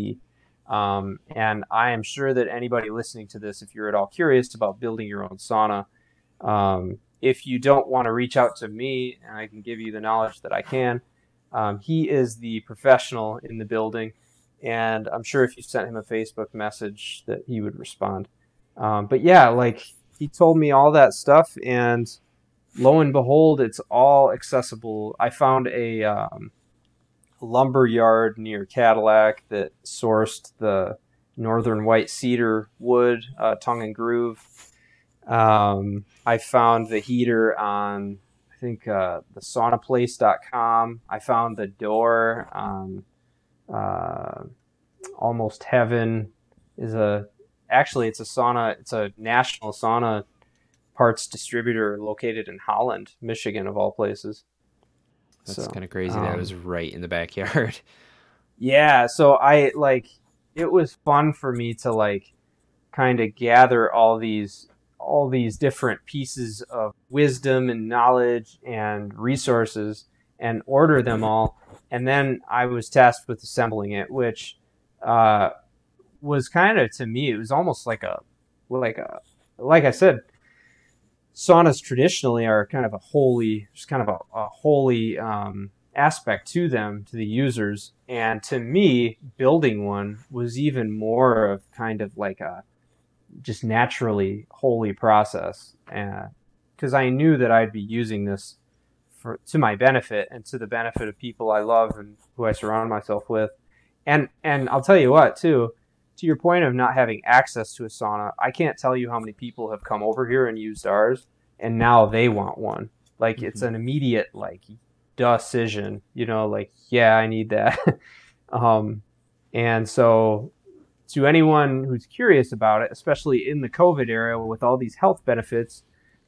And I am sure that anybody listening to this, if you're at all curious about building your own sauna, if you don't want to reach out to me, and I can give you the knowledge that I can, he is the professional in the building. And I'm sure if you sent him a Facebook message that he would respond. But yeah, like, he told me all that stuff, and lo and behold, it's all accessible. I found a lumber yard near Cadillac that sourced the northern white cedar wood, tongue and groove. I found the heater on, I think, the saunaplace.com. I found the door on Almost Heaven. It's a sauna. It's a national sauna parts distributor located in Holland, Michigan, of all places. That's kind of crazy that it was right in the backyard. Yeah, so it was fun for me to kind of gather all these different pieces of wisdom and knowledge and resources and order them all. And then I was tasked with assembling it, which was kind of, to me, it was almost like I said, saunas traditionally are kind of a holy aspect to them, to the users. And to me, building one was even more of kind of like a just naturally holy process. Because I knew that I'd be using this to my benefit and to the benefit of people I love and who I surround myself with. And I'll tell you what, too, to your point of not having access to a sauna, I can't tell you how many people have come over here and used ours, and now they want one. Like, it's an immediate, like, decision, you know, like, yeah, I need that. And so to anyone who's curious about it, especially in the COVID era with all these health benefits,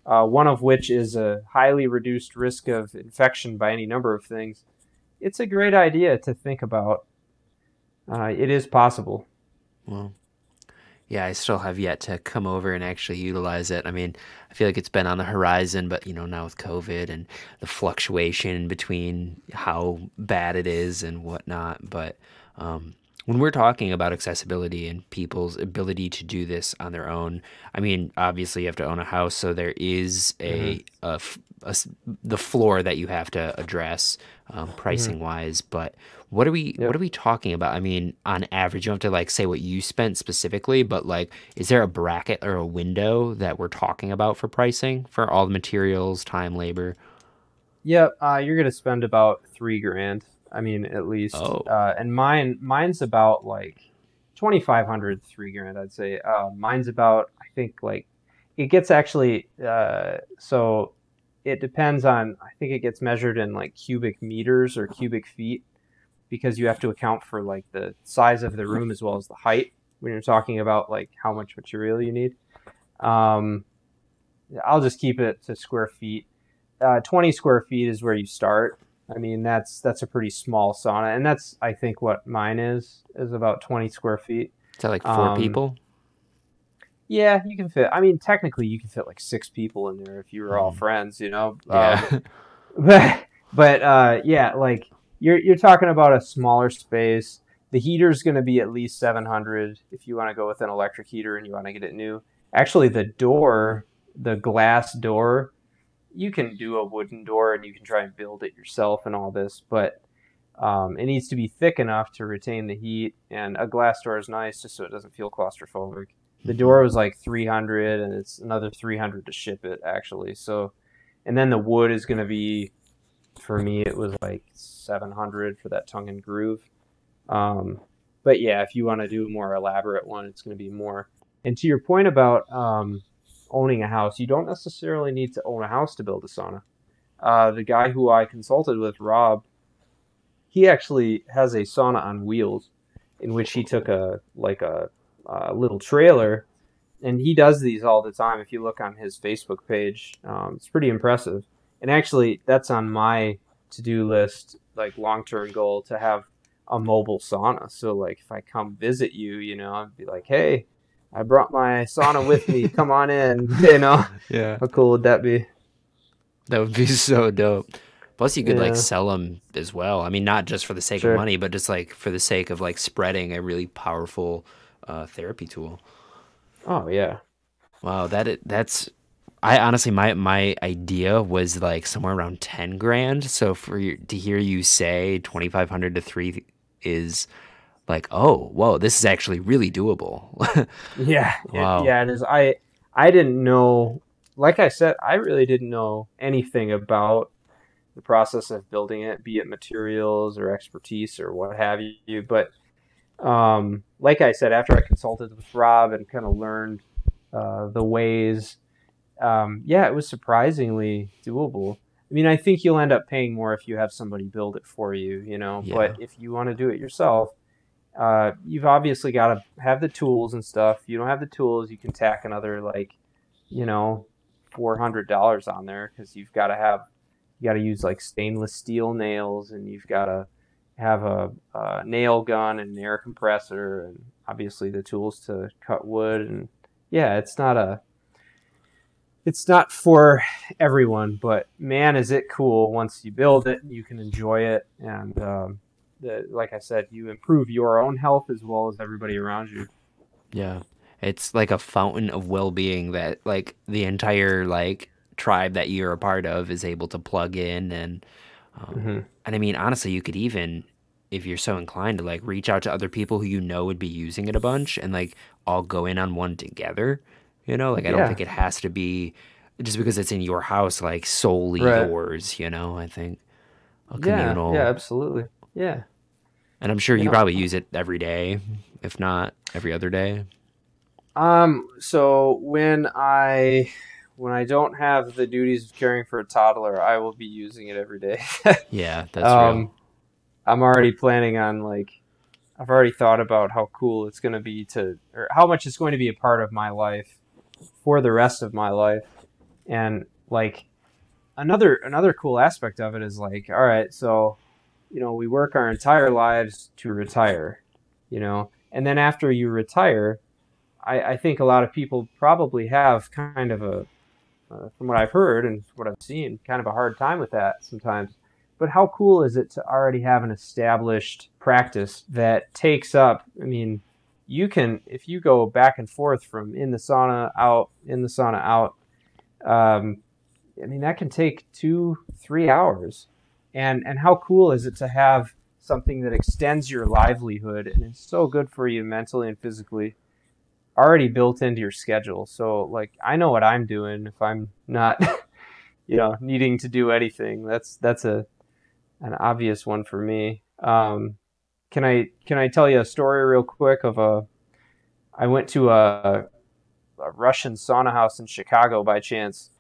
one of which is a highly reduced risk of infection by any number of things, it's a great idea to think about. It is possible. Well, yeah, I still have yet to come over and actually utilize it. I mean, I feel like it's been on the horizon, but now with COVID and the fluctuation between how bad it is and whatnot. But when we're talking about accessibility and people's ability to do this on their own, I mean, obviously you have to own a house, so there is the floor that you have to address pricing wise. But what are we talking about? I mean, on average, you don't have to like say what you spent specifically, but like, is there a bracket or a window that we're talking about for pricing for all the materials, time, labor? Yep, you're gonna spend about $3,000. I mean, at least. Oh. And mine's about like 2,500, $3,000, I'd say. Mine's about, I think, like, it gets actually, so it depends on, I think it gets measured in like cubic meters or cubic feet, because you have to account for like the size of the room as well as the height when you're talking about like how much material you need. I'll just keep it to square feet. 20 square feet is where you start. I mean, that's a pretty small sauna, and that's, I think, what mine is about 20 square feet. Is that like 4 people? Yeah, you can fit. I mean, technically, you can fit like 6 people in there if you were all friends, Yeah. But yeah, like you're talking about a smaller space. The heater's going to be at least 700 if you want to go with an electric heater and you want to get it new. Actually, the glass door, you can do a wooden door and you can try and build it yourself and all this, but it needs to be thick enough to retain the heat, and a glass door is nice just so it doesn't feel claustrophobic. The door was like 300, and it's another 300 to ship it, actually. So, and then the wood is going to be, for me, it was like 700 for that tongue and groove. But yeah, if you want to do a more elaborate one, it's going to be more. And to your point about owning a house, you don't necessarily need to own a house to build a sauna. The guy who I consulted with, Rob, he actually has a sauna on wheels, in which he took a little trailer, and he does these all the time. If you look on his Facebook page, it's pretty impressive. And actually, that's on my to-do list, like long-term goal, to have a mobile sauna. So like if I come visit you, I'd be like, hey, I brought my sauna with me. Come on in, Yeah. How cool would that be? That would be so dope. Plus, you could like sell them as well. I mean, not just for the sake of money, but just like for the sake of like spreading a really powerful therapy tool. Oh yeah. Wow, that's. I honestly, my idea was like somewhere around 10 grand. So to hear you say 2,500 to 3 is like, oh, whoa, this is actually really doable. Yeah. Wow. Yeah, it is. I didn't know. Like I said, I really didn't know anything about the process of building it, be it materials or expertise or what have you. But like I said, after I consulted with Rob and kind of learned the ways, it was surprisingly doable. I mean, I think you'll end up paying more if you have somebody build it for you, Yeah. But if you want to do it yourself, you've obviously got to have the tools and stuff. If you don't have the tools, you can tack another $400 on there, because you got to use like stainless steel nails, and you've got to have a nail gun and an air compressor, and obviously the tools to cut wood. And yeah, it's not for everyone, but man, is it cool once you build it, you can enjoy it. And like I said, you improve your own health as well as everybody around you. Yeah. It's like a fountain of well-being that like the entire like tribe that you're a part of is able to plug in. And Hmm. And I mean, honestly, you could even, if you're so inclined to like reach out to other people who you know would be using it a bunch and like all go in on one together. Like I don't Yeah. think it has to be just because it's in your house, like solely Right. yours. I think a Yeah. Yeah. communal, Absolutely. Yeah. and I'm sure You you know. probably use it every day, if not every other day. So when I don't have the duties of caring for a toddler, I will be using it every day. Yeah, that's real. um, I'm already planning on like I've already thought about how cool it's going to be or how much it's going to be a part of my life for the rest of my life. And like another cool aspect of it is like, all right, so we work our entire lives to retire, and then after you retire, I think a lot of people probably have kind of from what I've heard and what I've seen, kind of a hard time with that sometimes. But how cool is it to already have an established practice that takes up? I mean, if you go back and forth from in the sauna out, in the sauna out, um, I mean, that can take 2-3 hours. And how cool is it to have something that extends your livelihood and is so good for you mentally and physically already built into your schedule. So like I know what I'm doing if I'm not needing to do anything. That's an obvious one for me. Can I tell you a story real quick I went to a Russian sauna house in Chicago by chance.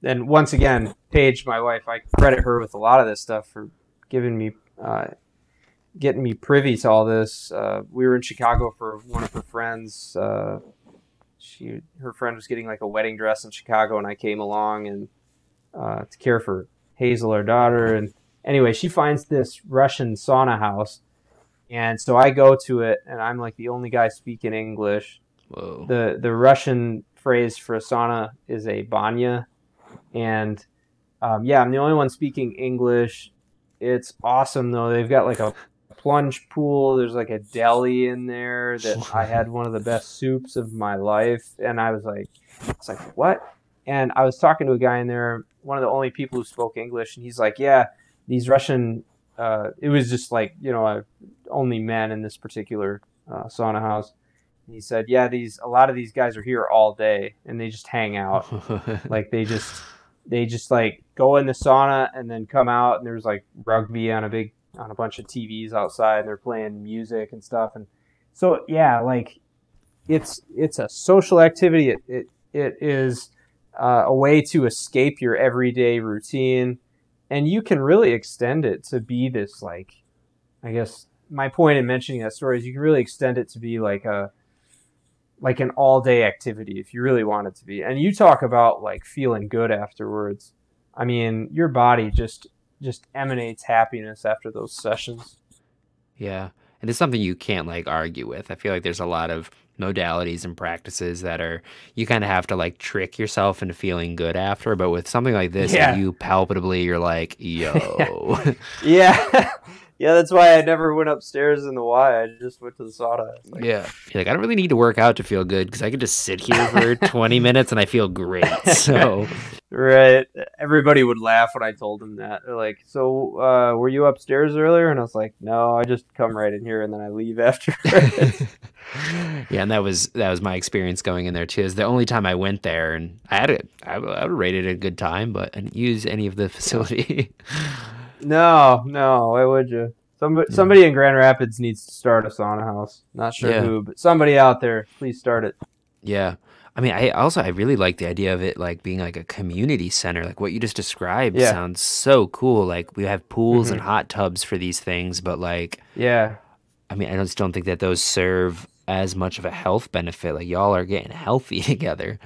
And once again, Paige, my wife, I credit her with a lot of this stuff for giving me getting me privy to all this. We were in Chicago for one of her friends. Her friend was getting like a wedding dress in Chicago, and I came along and to care for Hazel, our daughter. And anyway, she finds this Russian sauna house, and so I go to it, and I'm like the only guy speaking English. Whoa. The Russian phrase for a sauna is a banya, and yeah, I'm the only one speaking English. It's awesome though. They've got like a plunge pool. There's like a deli in there that I had one of the best soups of my life, and I was like, what? And I was talking to a guy in there, one of the only people who spoke English, and he's like, yeah, these Russian. It was just like only men in this particular sauna house. And he said, yeah, a lot of these guys are here all day, and they just hang out. Like they just like go in the sauna and then come out, and there's like rugby on a bunch of TVs outside, and they're playing music and stuff. And so yeah, like it's a social activity. It is a way to escape your everyday routine, and you can really extend it to be this like, I guess my point in mentioning that story is you can really extend it to be like an all-day activity if you really want it to be. And you talk about like feeling good afterwards. I mean, your body just emanates happiness after those sessions. Yeah. And it's something you can't like argue with. I feel like there's a lot of modalities and practices that are, you kind of have to like trick yourself into feeling good after. But with something like this, like, Yeah. you palpatably, you're like, yo. Yeah. Yeah, that's why I never went upstairs in the Y. I just went to the sauna. It's like, Yeah. You're like, I don't really need to work out to feel good because I could just sit here for 20 minutes and I feel great. So, right. Everybody would laugh when I told them that. They're like, so were you upstairs earlier? And I was like, no, I just come right in here and then I leave after. yeah, and that was my experience going in there too. It's the only time I went there, and I would rate it a good time, but I didn't use any of the facility. No, why would you? Somebody in Grand Rapids needs to start a sauna house. Not sure Yeah. who, but somebody out there, please start it. Yeah. I mean, I really like the idea of it like being like a community center. Like what you just described Yeah. sounds so cool. Like we have pools and Mhm. hot tubs for these things, but like, Yeah. I mean, I just don't think that those serve as much of a health benefit. Like y'all are getting healthy together.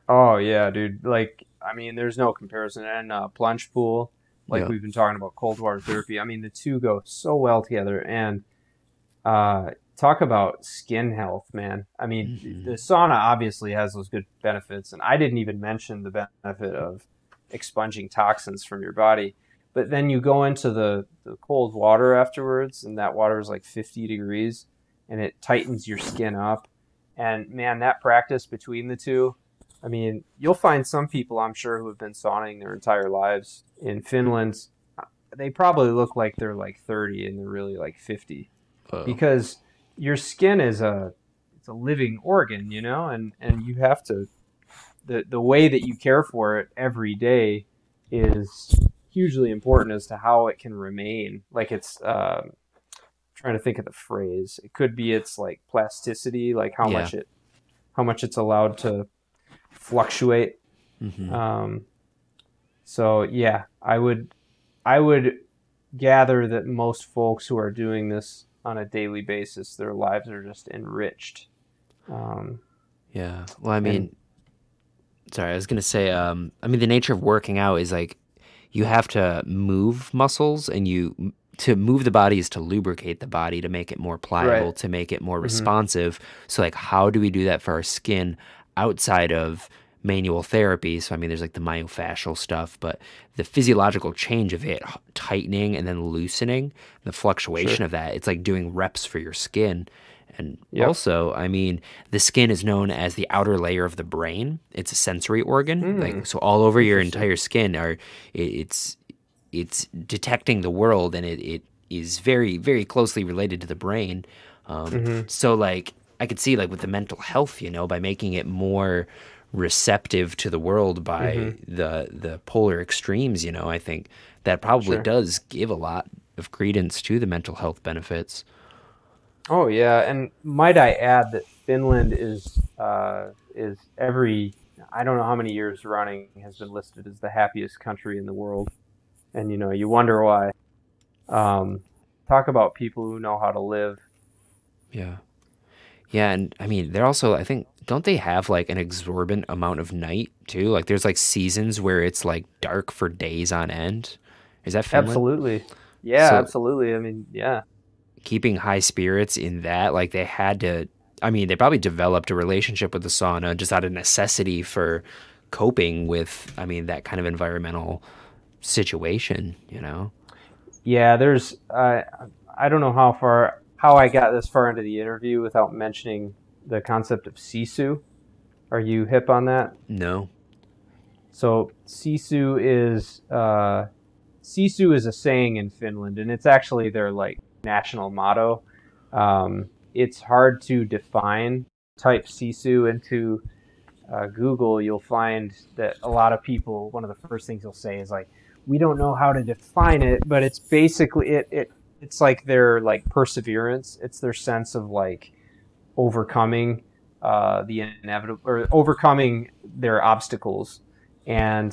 Oh yeah, dude. Like, I mean, there's no comparison. And plunge pool, like Yeah. we've been talking about cold water therapy. I mean, the two go so well together. And talk about skin health, man. I mean, the sauna obviously has those good benefits, and I didn't even mention the benefit of expunging toxins from your body. But then you go into the cold water afterwards, and that water is like 50 degrees, and it tightens your skin up. And man, that practice between the two, I mean, you'll find some people, I'm sure, who have been sauning their entire lives in Finland. They probably look like they're like 30 and they're really like 50, Oh, because your skin is it's a living organ, you know, and you have to, the way that you care for it every day is hugely important as to how it can remain. Like it's trying to think of the phrase. It could be its like plasticity, like yeah. how much it's allowed to fluctuate. Hmm. So yeah, I would gather that most folks who are doing this on a daily basis, their lives are just enriched. Um, Yeah. Well, I and mean, sorry, I was gonna say, I mean, the nature of working out is like you have to move muscles, and you to move the body is to lubricate the body to make it more pliable, right. to make it more Hmm. responsive. So, like, how do we do that for our skin outside of manual therapy? So, I mean, there's like the myofascial stuff, but the physiological change of it tightening and then loosening, the fluctuation Sure. of that, it's like doing reps for your skin. And Yep. also, I mean, the skin is known as the outer layer of the brain. It's a sensory organ. Hmm. Like, so all over your Interesting. entire skin it's it's detecting the world, and it is very, very closely related to the brain. Hmm. So like I could see like with the mental health, by making it more receptive to the world by Hmm. the polar extremes, I think that probably Sure. does give a lot of credence to the mental health benefits. Oh yeah, and might I add that Finland is every, I don't know how many years running, has been listed as the happiest country in the world, and you know you wonder why. Um, Talk about people who know how to live. Yeah. Yeah, and I mean, they're also, I think, don't they have like an exorbitant amount of night too? Like there's like seasons where it's like dark for days on end. Is that Finland? Absolutely, yeah, So absolutely. I mean, yeah, keeping high spirits in that, like they had to, I mean, they probably developed a relationship with the sauna just out of necessity for coping with, I mean, that kind of environmental situation. yeah. There's I don't know how I got this far into the interview without mentioning the concept of sisu. Are you hip on that? No. So sisu is a saying in Finland, and it's actually their like national motto. It's hard to define. Type sisu into Google, you'll find that a lot of people, one of the first things you'll say is like, "We don't know how to define it," but it's basically it's like their like perseverance. It's their sense of like overcoming the inevitable, or overcoming their obstacles. And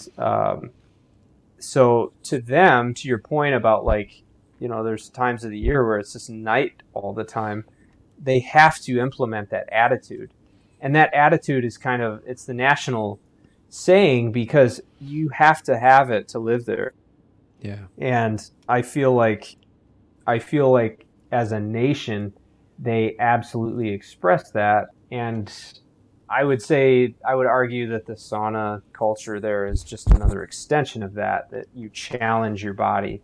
so to them, to your point about like, there's times of the year where it's just night all the time, they have to implement that attitude. And that attitude is kind of, it's the national saying because you have to have it to live there. Yeah. And I feel like as a nation, they absolutely express that. And I would argue that the sauna culture there is just another extension of that, that you challenge your body,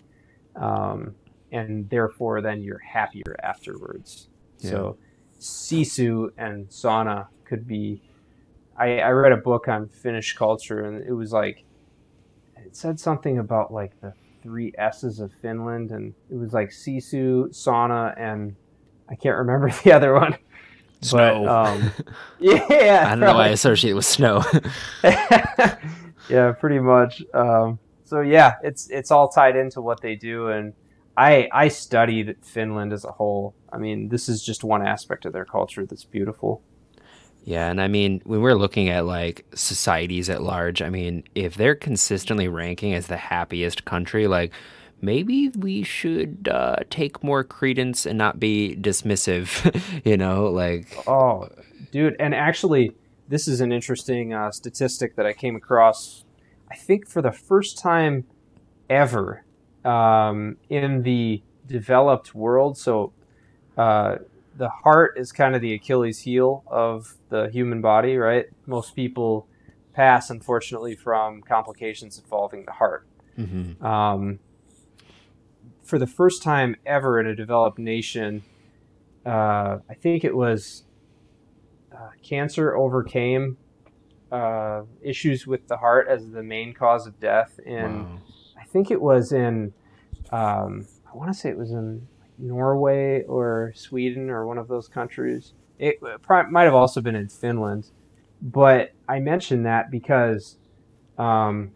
and therefore then you're happier afterwards. Yeah. So sisu and sauna could be, I read a book on Finnish culture, and it was like, it said something about like the three S's of Finland, and it was like sisu, sauna, and I can't remember the other one. But Snow. yeah, I don't know why I probably. associate it with snow. Yeah, pretty much. So yeah, it's all tied into what they do, and I studied Finland as a whole. I mean, this is just one aspect of their culture that's beautiful. Yeah, and I mean, when we're looking at like societies at large, I mean, if they're consistently ranking as the happiest country, like maybe we should take more credence and not be dismissive, like, Oh, dude, and actually, this is an interesting statistic that I came across. I think for the first time ever in the developed world. So uh, the heart is kind of the Achilles heel of the human body, right? Most people pass, unfortunately, from complications involving the heart. hmm. Um, for the first time ever in a developed nation, I think it was cancer overcame issues with the heart as the main cause of death in, Wow. I think it was in, I want to say it was in Norway or Sweden or one of those countries. It might have also been in Finland, but I mentioned that because um,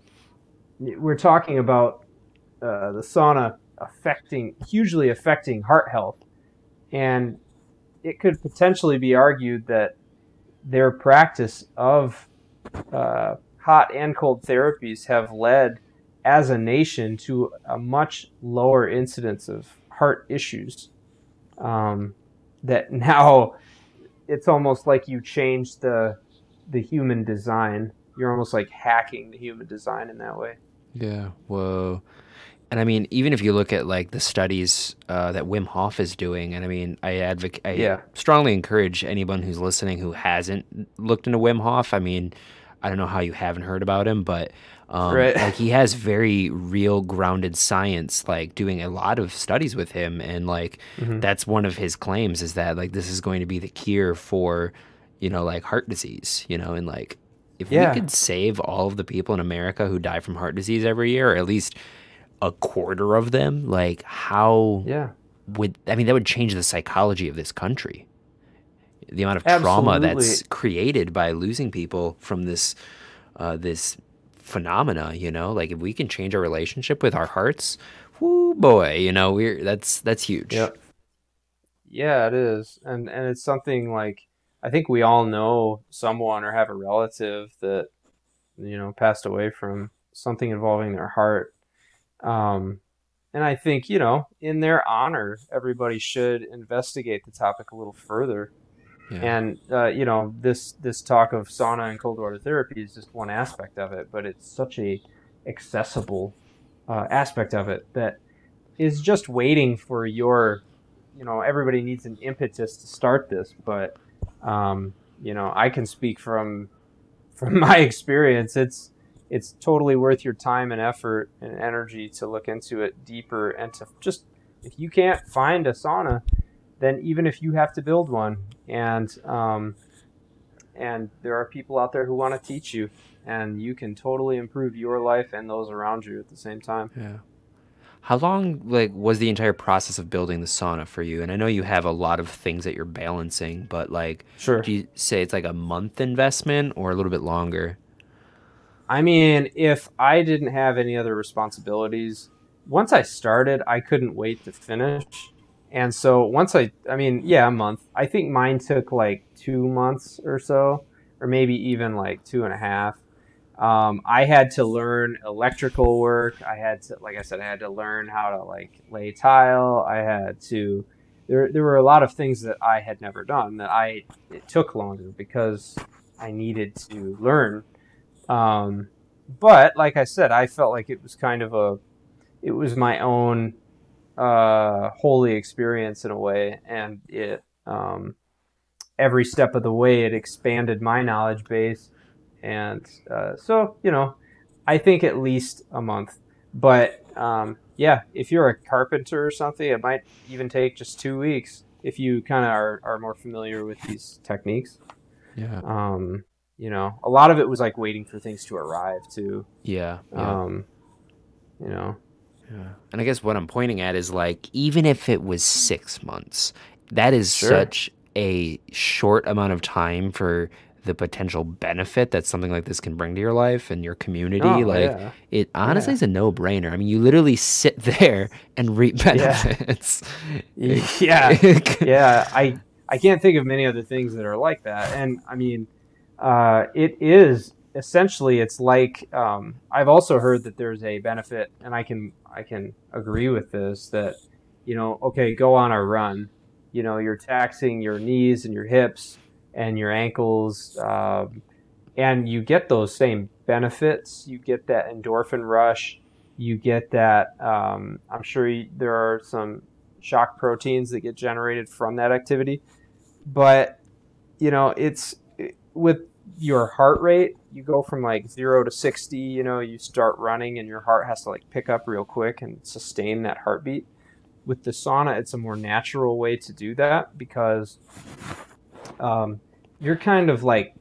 we're talking about the sauna hugely affecting heart health, and it could potentially be argued that their practice of hot and cold therapies have led as a nation to a much lower incidence of heart issues. Um, that now it's almost like you change the human design. You're almost like hacking the human design in that way. Yeah. Whoa. And I mean, even if you look at like the studies that Wim Hof is doing, and I mean, I Yeah. strongly encourage anyone who's listening who hasn't looked into Wim Hof. I mean, I don't know how you haven't heard about him, but Right. like he has very real grounded science, like doing a lot of studies with him, and like Hmm. that's one of his claims is that like this is going to be the cure for, like heart disease, and like if we Yeah. could save all of the people in America who die from heart disease every year, or at least a quarter of them, like how Yeah. I mean that would change the psychology of this country. The amount of trauma that's Absolutely. created by losing people from this phenomena, like if we can change our relationship with our hearts, whoo boy, we're that's huge. Yep. Yeah, it is. And it's something like I think we all know someone or have a relative that, passed away from something involving their heart. Um, and I think, in their honor, everybody should investigate the topic a little further. Yeah. And this talk of sauna and cold water therapy is just one aspect of it, but it's such a accessible aspect of it that is just waiting for your, everybody needs an impetus to start this, but I can speak from my experience. It's totally worth your time and effort and energy to look into it deeper and to just, if you can't find a sauna, then even if you have to build one, and there are people out there who want to teach you, and you can totally improve your life and those around you at the same time. Yeah. How long like was the entire process of building the sauna for you? And I know you have a lot of things that you're balancing, but like Sure. do you say it's like a month investment or a little bit longer? I mean, if I didn't have any other responsibilities, once I started, I couldn't wait to finish. And so I mean, yeah, a month. I think mine took like 2 months or so, or maybe even like two and a half. I had to learn electrical work. Like I said, I had to learn how to like lay tile. There were a lot of things that I had never done it took longer because I needed to learn. Um, but like I said, I felt like it was it was my own holy experience in a way, and every step of the way it expanded my knowledge base, and so I think at least a month. But yeah, if you're a carpenter or something, it might even take just 2 weeks if you kind of are more familiar with these techniques. Yeah. A lot of it was like waiting for things to arrive too. Yeah. Yeah. Um, you know, Yeah. And I guess what I'm pointing at is like, even if it was 6 months, that is sure. such a short amount of time for the potential benefit that something like this can bring to your life and your community. Oh Like, yeah, it honestly yeah, is a no-brainer. I mean, you literally sit there and reap yeah, benefits. yeah, yeah. I can't think of many other things that are like that. And I mean, it is essentially it's like I've also heard that there's a benefit, and I can agree with this that okay, go on a run. You're taxing your knees and your hips and your ankles, and you get those same benefits. You get that endorphin rush. You get that. I'm sure there are some shock proteins that get generated from that activity, but it's with your heart rate. You go from like 0 to 60. You start running, and your heart has to like pick up real quick and sustain that heartbeat. With the sauna, it's a more natural way to do that because you're kind of like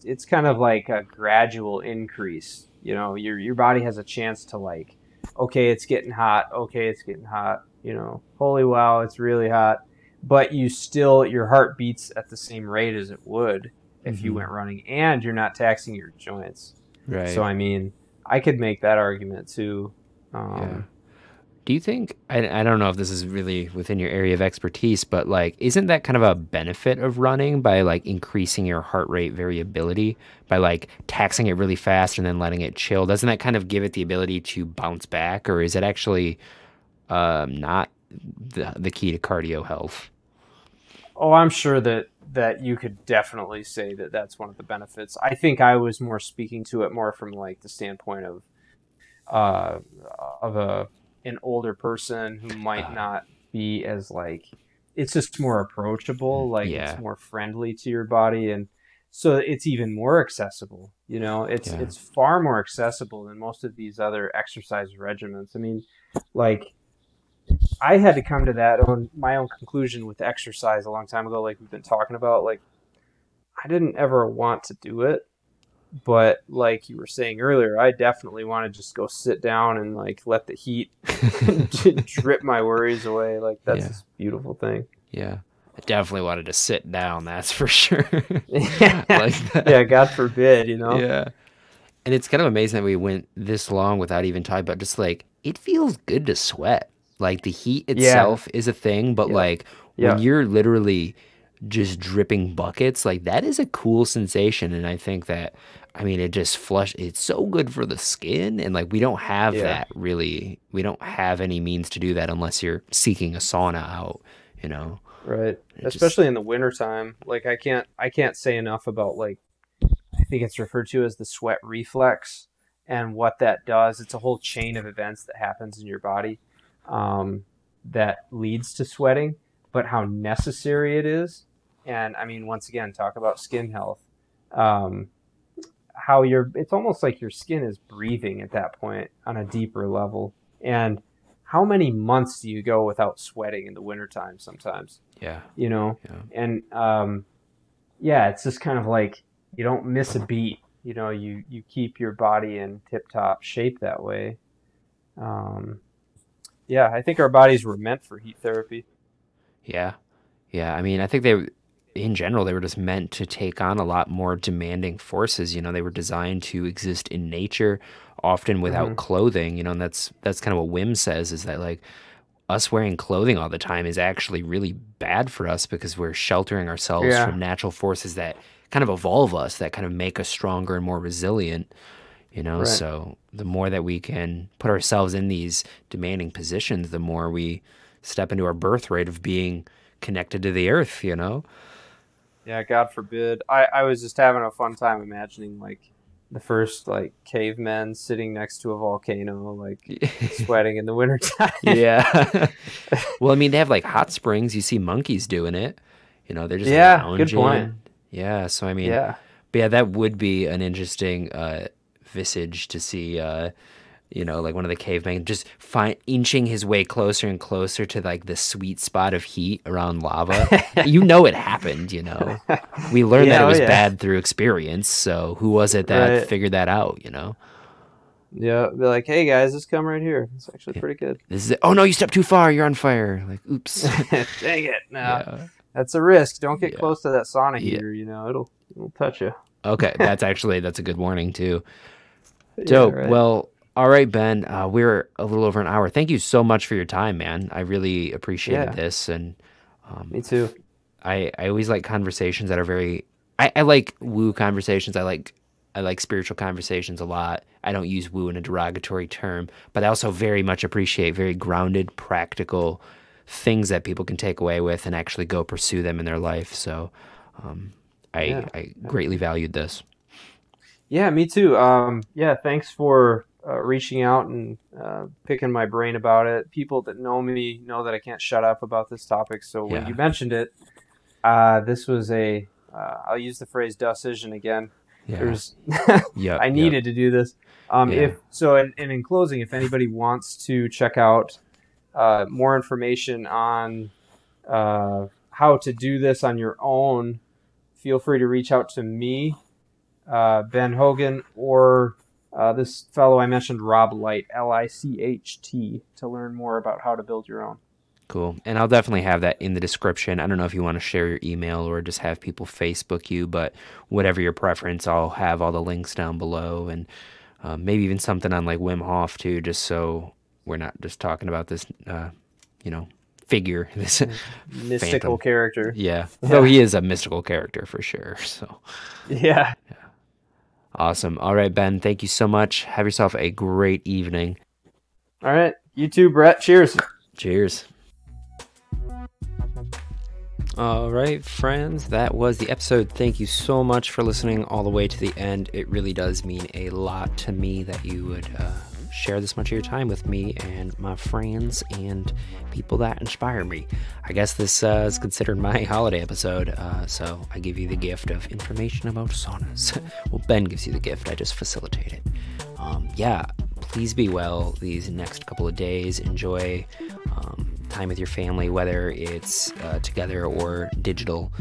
it's kind of like a gradual increase. You know, your body has a chance to like, okay, it's getting hot. Okay, it's getting hot. You know, holy wow, it's really hot. But your heart beats at the same rate as it would if you went running, and you're not taxing your joints. Right. So I mean, I could make that argument too. Yeah. Do you think, I don't know if this is really within your area of expertise, but like, isn't that kind of a benefit of running by like increasing your heart rate variability by like taxing it really fast and then letting it chill? Doesn't that kind of give it the ability to bounce back, or is it actually not the key to cardio health? Oh, I'm sure that you could definitely say that that's one of the benefits. I think I was more speaking to it more from like the standpoint uh, of an older person who might not be as like, it's just more approachable, like it's more friendly to your body, and so it's even more accessible. You know, it's far more accessible than most of these other exercise regimens. I mean, like, I had to come to that on my own conclusion with exercise a long time ago, like we've been talking about. Like, I didn't ever want to do it, but like you were saying earlier, I definitely want to just go sit down and like let the heat drip my worries away. Like, that's this beautiful thing. Yeah. I definitely wanted to sit down, that's for sure. Like that. Yeah, God forbid, you know? Yeah. And it's kind of amazing that we went this long without even talking about just like, it feels good to sweat. Like the heat itself is a thing, but like when you're literally just dripping buckets, like that is a cool sensation. And I think that, I mean, it just it's so good for the skin. And like, we don't have that really, we don't have any means to do that unless you're seeking a sauna out, you know? Right. Especially in the wintertime. Like I can't say enough about like, I think it's referred to as the sweat reflex and what that does. It's a whole chain of events that happens in your body that leads to sweating, but how necessary it is. And I mean, once again, talk about skin health. How it's almost like your skin is breathing at that point on a deeper level. And how many months do you go without sweating in the wintertime sometimes? Yeah. You know? Yeah. And it's just kind of like you don't miss a beat. You know, you keep your body in tip-top shape that way. I think our bodies were meant for heat therapy. Yeah. Yeah. I mean, I think in general, they were just meant to take on a lot more demanding forces. You know, they were designed to exist in nature, often without clothing, you know, and that's kind of what Wim says, is that like us wearing clothing all the time is actually really bad for us because we're sheltering ourselves from natural forces that kind of evolve us, that kind of make us stronger and more resilient. You know, so the more that we can put ourselves in these demanding positions, the more we step into our birthright of being connected to the earth, you know? Yeah, God forbid. I was just having a fun time imagining like the first like cavemen sitting next to a volcano, like sweating in the wintertime. Yeah. Well, I mean, they have like hot springs. You see monkeys doing it. You know, they're just lounging. Good point. Yeah, so I mean, but yeah, that would be an interesting visage to see, you know, like one of the cavemen just inching his way closer and closer to like the sweet spot of heat around lava. You know, it happened, you know. We learned that it was bad through experience. So who was it that figured that out, you know? Yeah, be like, hey guys, just come right here. It's actually pretty good. This is it. Oh no, you stepped too far. You're on fire. Like, oops. Dang it. No, that's a risk. Don't get close to that sauna heater. You know, it'll touch you. Okay, that's a good warning too. Dope. Well, all right, Ben. We're a little over an hour. Thank you so much for your time, man. I really appreciated this, and me too. I always like conversations that are very. I like woo conversations. I like spiritual conversations a lot. I don't use woo in a derogatory term, but I also very much appreciate very grounded, practical things that people can take away with and actually go pursue them in their life. So I greatly valued this. Yeah, me too. Thanks for reaching out and picking my brain about it. People that know me know that I can't shut up about this topic. So when you mentioned it, this was I'll use the phrase decision again. There's I needed to do this. In closing, if anybody wants to check out more information on how to do this on your own, feel free to reach out to me. Ben Hogan, or this fellow I mentioned, Rob Light, Licht, to learn more about how to build your own. Cool. And I'll definitely have that in the description. I don't know if you want to share your email or just have people Facebook you, but whatever your preference, I'll have all the links down below, and maybe even something on like Wim Hoff too, just so we're not just talking about this, figure, this mystical phantom character. Yeah. Though he is a mystical character for sure. So yeah. Awesome. All right, Ben, thank you so much. Have yourself a great evening. All right. You too, Brett. Cheers. Cheers. All right, friends, that was the episode. Thank you so much for listening all the way to the end. It really does mean a lot to me that you would share this much of your time with me and my friends and people that inspire me. I guess this is considered my holiday episode, so I give you the gift of information about saunas. Well, Ben gives you the gift. I just facilitate it. Please be well these next couple of days. Enjoy time with your family, whether it's together or digital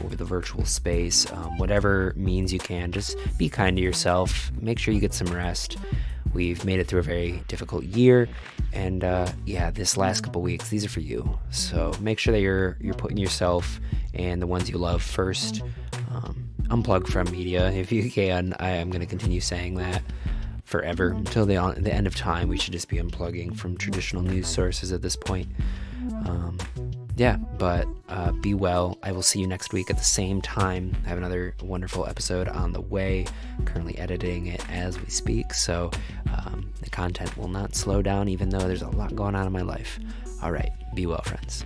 over the virtual space. Whatever means you can, just be kind to yourself. Make sure you get some rest. We've made it through a very difficult year, and this last couple weeks, these are for you. So make sure that you're putting yourself and the ones you love first. Unplug from media if you can. I am going to continue saying that forever until the end of time. We should just be unplugging from traditional news sources at this point. But be well. I will see you next week at the same time. I have another wonderful episode on the way. Currently editing it as we speak, so the content will not slow down, even though there's a lot going on in my life. All right, be well, friends.